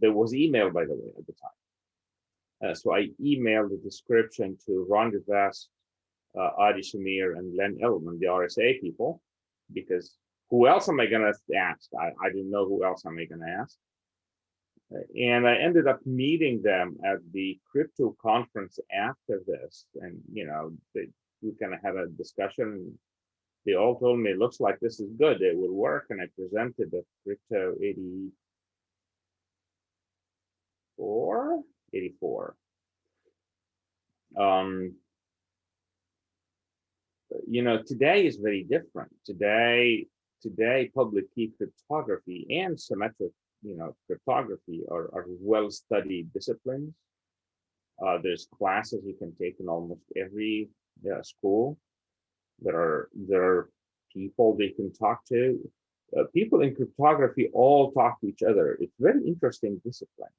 there was email, by the way, at the time. So I emailed the description to Ron DeVest, Adi Shamir, and Len Elman, the RSA people, because who else am I going to ask? I didn't know who else am I going to ask. And I ended up meeting them at the crypto conference after this. And, we kind of had a discussion. They all told me, it looks like this is good. It will work. And I presented the Crypto 84. Today is very different. Today, public key cryptography and symmetric, cryptography are well-studied disciplines. There's classes you can take in almost every school. There are people they can talk to. People in cryptography all talk to each other. It's a very interesting discipline.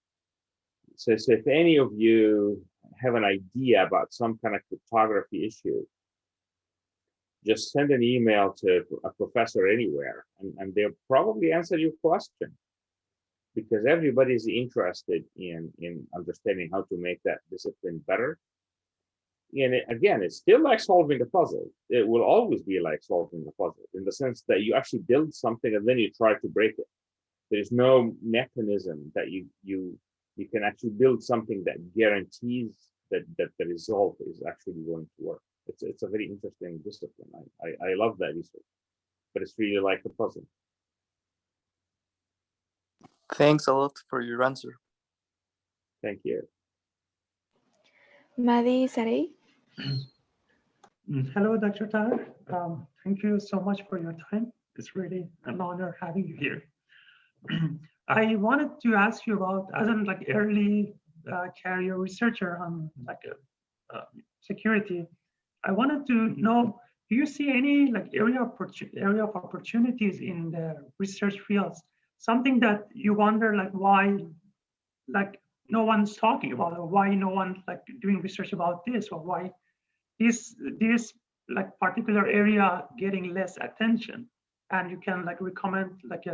So if any of you have an idea about some kind of cryptography issue, just send an email to a professor anywhere, and they'll probably answer your question, because everybody's interested in understanding how to make that discipline better. And again, it's still like solving a puzzle. It will always be like solving a puzzle, in the sense that you actually build something and then you try to break it. There's no mechanism that you can actually build something that guarantees that the result is actually going to work. It's a very interesting discipline. I love that research, but it's really like a puzzle. Thanks a lot for your answer. Thank you. Madi Sarey. Hello, Dr. Taher. Thank you so much for your time. It's really an honor having you here. I wanted to ask you about, as an early career researcher on security, I wanted to know, do you see any area of opportunities in the research fields? Something that you wonder why no one's talking about, or why no one's doing research about this, or why this particular area getting less attention? and you can like recommend like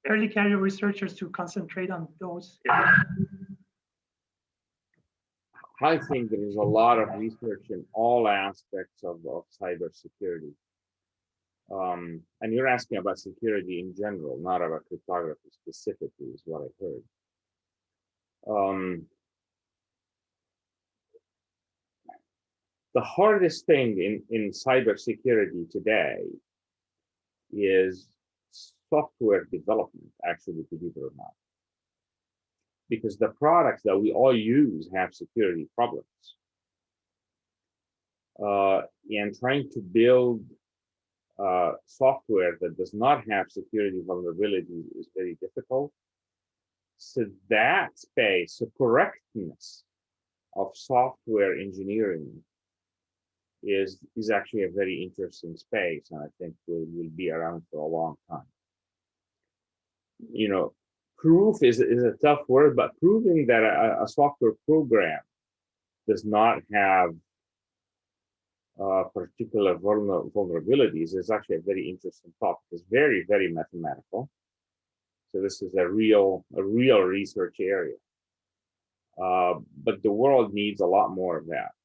early career researchers to concentrate on those areas? I think there is a lot of research in all aspects of cybersecurity. And you're asking about security in general, not about cryptography specifically, is what I heard. The hardest thing in cybersecurity today is software development, actually, believe it or not. Because the products that we all use have security problems. And trying to build software that does not have security vulnerabilities is very difficult. So that space, the correctness of software engineering is actually a very interesting space, and I think will be around for a long time. You know, proof is a tough word, but proving that a software program does not have particular vulnerabilities is actually a very interesting topic. It's very, very mathematical. So this is a real research area. But the world needs a lot more of that.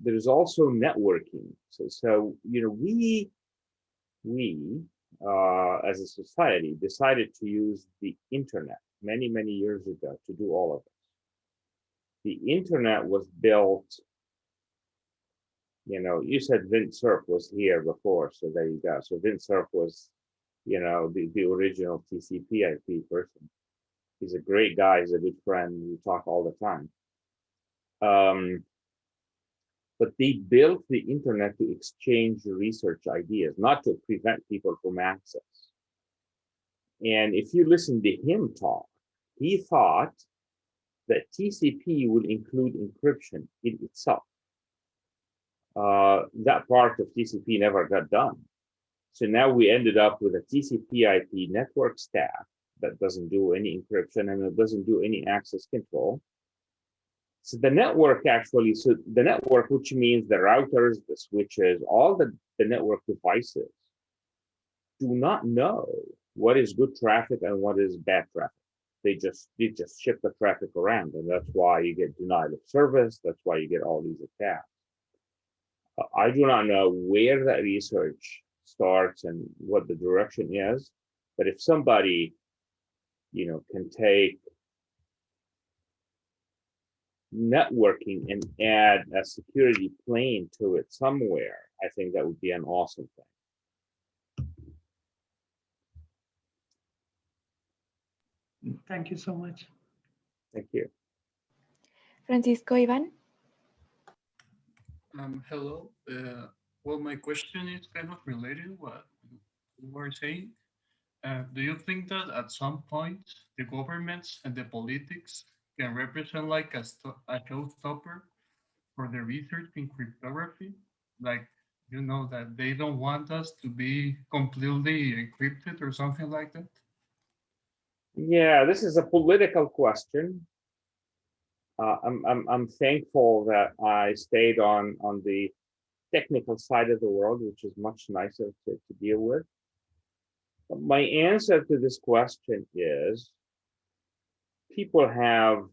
There's also networking. So you know, we as a society decided to use the internet many years ago to do all of this. The internet was built. You know, you said Vint Cerf was here before, so there you go. So Vint Cerf was, you know, the original TCP/IP person. He's a great guy. He's a good friend. We talk all the time. But they built the internet to exchange research ideas, not to prevent people from access. And if you listen to him talk, he thought that TCP would include encryption in itself. That part of TCP never got done. So now we ended up with a TCP/IP network stack that doesn't do any encryption and it doesn't do any access control. So the network actually, which means the routers, the switches, all the network devices do not know what is good traffic and what is bad traffic. They just shift the traffic around, and that's why you get denial of service. That's why you get all these attacks. I do not know where that research starts and what the direction is, but if somebody, you know, can take networking and add a security plane to it somewhere, I think that would be an awesome thing. Thank you so much. Thank you. Francisco, Ivan? Hello. Well, my question is kind of related to what you were saying. Do you think that at some point the governments and the politics can represent like a showstopper for the research in cryptography? Like, you know, that they don't want us to be completely encrypted or something like that? Yeah, this is a political question. I'm thankful that I stayed on the technical side of the world, which is much nicer to deal with. But my answer to this question is people have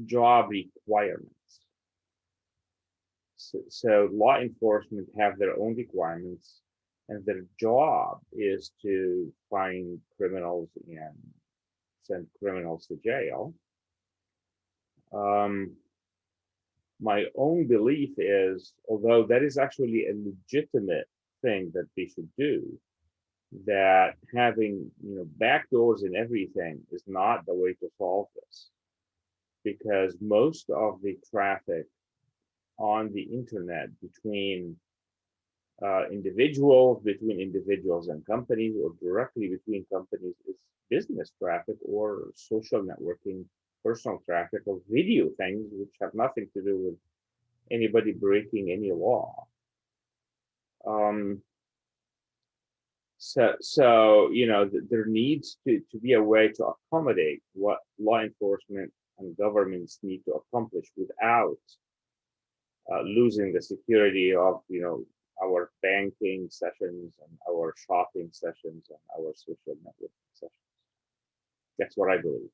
job requirements. So law enforcement have their own requirements, and their job is to find criminals and send criminals to jail. My own belief is, although that is actually a legitimate thing that they should do, that having, you know, backdoors in everything is not the way to solve this, because most of the traffic on the internet between individuals and companies, or directly between companies, is business traffic or social networking, personal traffic, or video things which have nothing to do with anybody breaking any law. So you know, there needs to be a way to accommodate what law enforcement and governments need to accomplish without losing the security of, you know, our banking sessions and our shopping sessions and our social networking sessions. That's what I believe.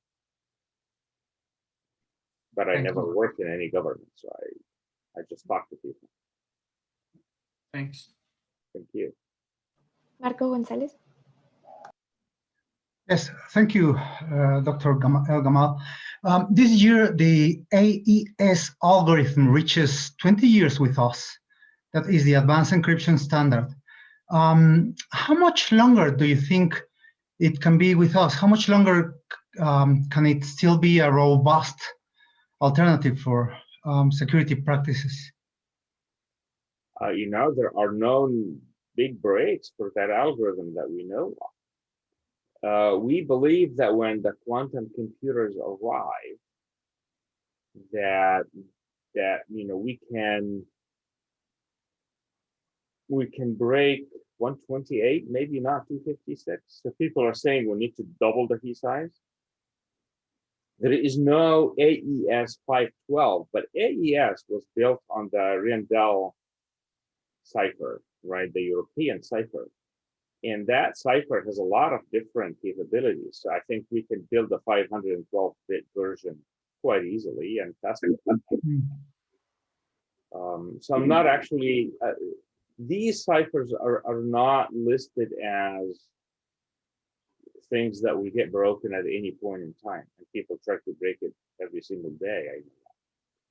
But I never worked in any government, so I just talk to people. Thanks. Thank you. Marco González. Yes, thank you, Dr. ElGamal. This year, the AES algorithm reaches 20 years with us. That is the advanced encryption standard. How much longer do you think it can be with us? How much longer can it still be a robust alternative for security practices? You know, there are no big breaks for that algorithm that we know of. We believe that when the quantum computers arrive, that you know we can break 128, maybe not 256. So people are saying we need to double the key size. There is no AES 512, but AES was built on the Riendell cipher, right? The European cipher. And that cipher has a lot of different capabilities. So I think we can build a 512-bit version quite easily and test it. So I'm not actually, these ciphers are not listed as things that will get broken at any point in time. And people try to break it every single day. I know.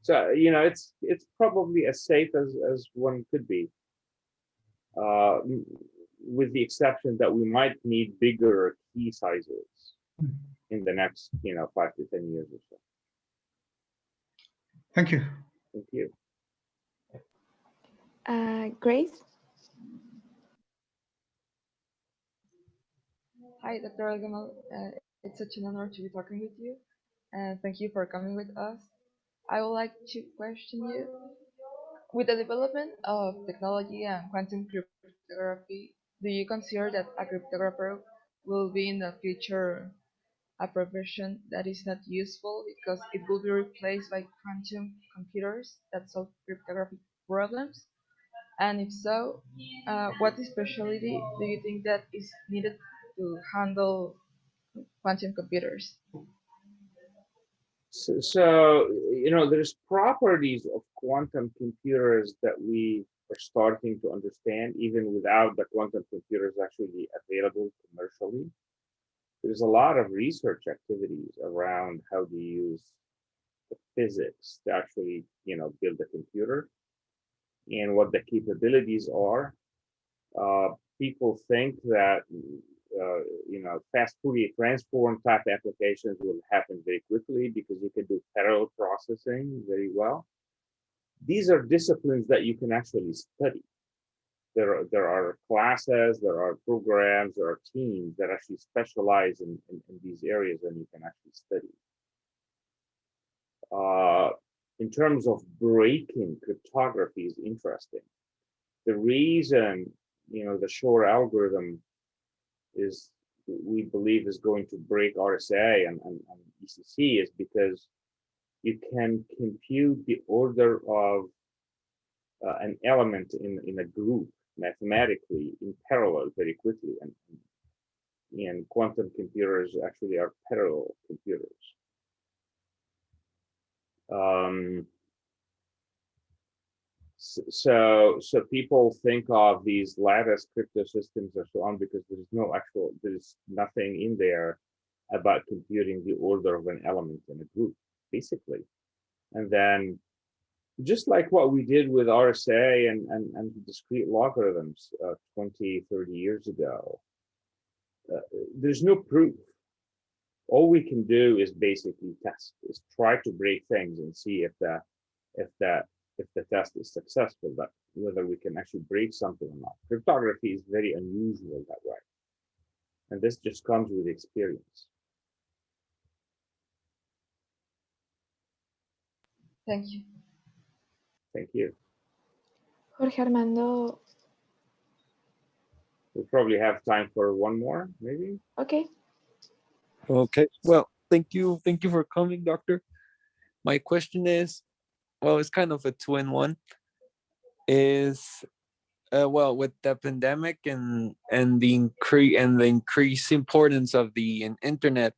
So, you know, it's probably as safe as one could be. With the exception that we might need bigger key sizes in the next, 5 to 10 years or so. Thank you. Thank you. Grace? Hi, Dr. ElGamal. It's such an honor to be talking with you, and thank you for coming with us. I would like to question you. With the development of technology and quantum cryptography, do you consider that a cryptographer will be in the future a profession that is not useful because it will be replaced by quantum computers that solve cryptographic problems? And if so, what specialty do you think that is needed to handle quantum computers? So, there's properties of quantum computers that we are starting to understand, even without the quantum computers actually available commercially. There's a lot of research activities around how to use the physics to actually, build a computer and what the capabilities are. People think that fast Fourier transform type applications will happen very quickly because you can do parallel processing very well. These are disciplines that you can actually study. There are classes, there are programs, there are teams that actually specialize in these areas, and you can actually study. In terms of breaking cryptography is interesting. The reason, the Shor algorithm we believe is going to break RSA and ECC is because you can compute the order of an element in a group mathematically in parallel very quickly, and quantum computers actually are parallel computers. So people think of these lattice crypto systems and so on because there's nothing in there about computing the order of an element in a group, basically. And then just like what we did with RSA and discrete logarithms 20, 30 years ago, there's no proof. All we can do is basically test, is try to break things and see if the test is successful, but whether we can actually break something or not. Cryptography is very unusual that way. And this just comes with experience. Thank you. Thank you. Jorge Armando. We probably have time for one more, maybe. Okay. Okay. Well, thank you. Thank you for coming, doctor. My question is, well, it's kind of a two-in-one. Is well, with the pandemic and the increased importance of the internet,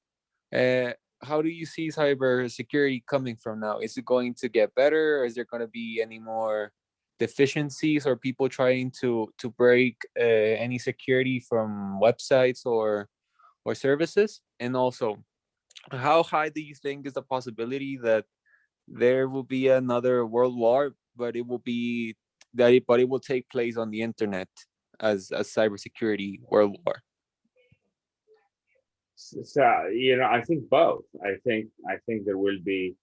how do you see cybersecurity coming from now? Is it going to get better, or is there going to be any more deficiencies, or people trying to break any security from websites or services? And also, how high do you think is the possibility that there will be another world war, but it will be but it will take place on the internet as a cybersecurity world war? So, I think both. I think there will be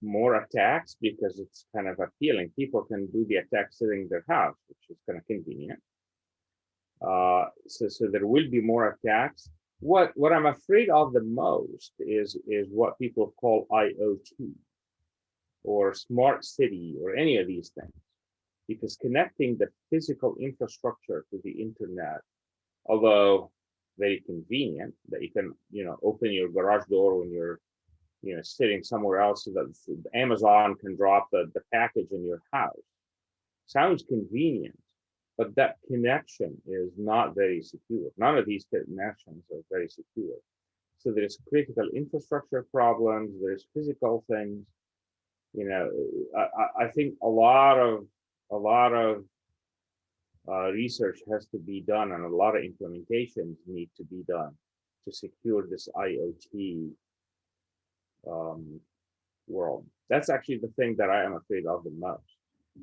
more attacks because it's kind of appealing. People can do the attack sitting in their house, which is kind of convenient. So there will be more attacks. What I'm afraid of the most is what people call IoT or smart city or any of these things, because connecting the physical infrastructure to the internet, although very convenient, that you can open your garage door when you're sitting somewhere else, so that Amazon can drop the package in your house. Sounds convenient, but that connection is not very secure. None of these connections are very secure. So there's critical infrastructure problems, there's physical things. I think a lot of research has to be done, and a lot of implementations need to be done to secure this IoT world. That's actually the thing that I am afraid of the most.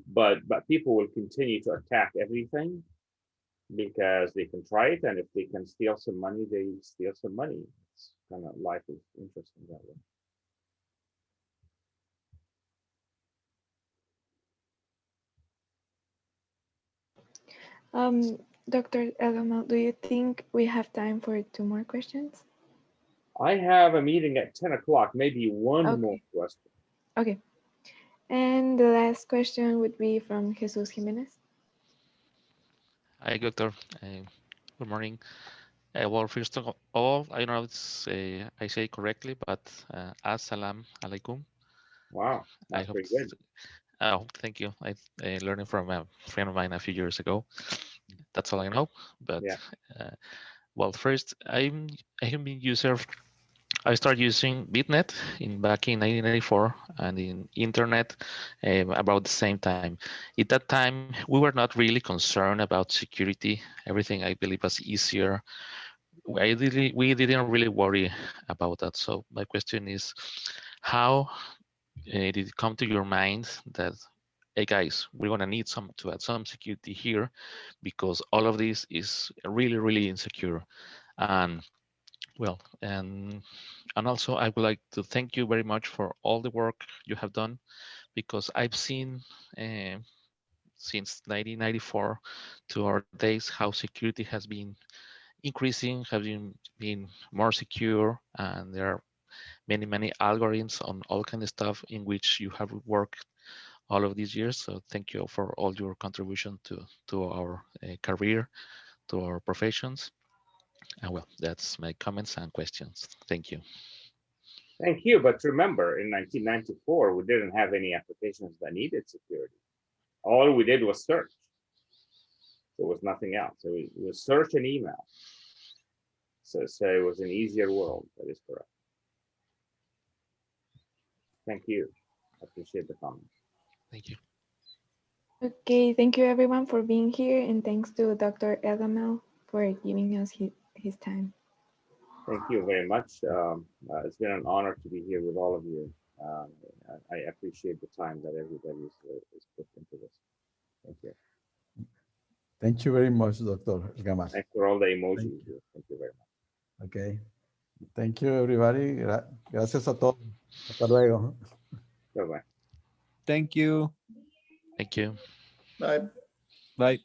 But people will continue to attack everything because they can try it, and if they can steal some money, they steal some money. It's kind of, life is interesting that way. Dr. ElGamal, do you think we have time for 2 more questions? I have a meeting at 10 o'clock, maybe one more question. Okay. And the last question would be from Jesus Jimenez. Hi, Doctor. Good morning. Well, first of all, I don't know if I say correctly, but Assalamu alaikum. Wow, that's pretty good. Oh, thank you. I learned from a friend of mine a few years ago. That's all I know. But yeah. Well, first, I have been user. I started using BitNet back in 1994 and in internet about the same time. At that time, we were not really concerned about security. Everything, I believe, was easier. We didn't really worry about that. So my question is, how did it come to your mind that, hey guys, we're gonna need to add some security here because all of this is really, really insecure. And well, and also I would like to thank you very much for all the work you have done, because I've seen since 1994 to our days how security has been increasing, have been more secure, and there are many algorithms on all kind of stuff in which you have worked all of these years. So thank you for all your contribution to our career, to our professions. And well, that's my comments and questions. Thank you. Thank you. But remember, in 1994, we didn't have any applications that needed security. All we did was search. There was nothing else. So it was search and email. So it was an easier world. That is correct. Thank you. I appreciate the comment. Thank you. Okay, thank you everyone for being here, and thanks to Dr. ElGamal for giving us his time. Thank you very much. It's been an honor to be here with all of you. I appreciate the time that everybody is put into this. Thank you. Thank you very much, Dr. ElGamal. Thanks for all the emojis. Thank you very much. Okay. Thank you, everybody. Gracias a todos. Hasta luego. Bye-bye. Thank you. Thank you. Bye. Bye.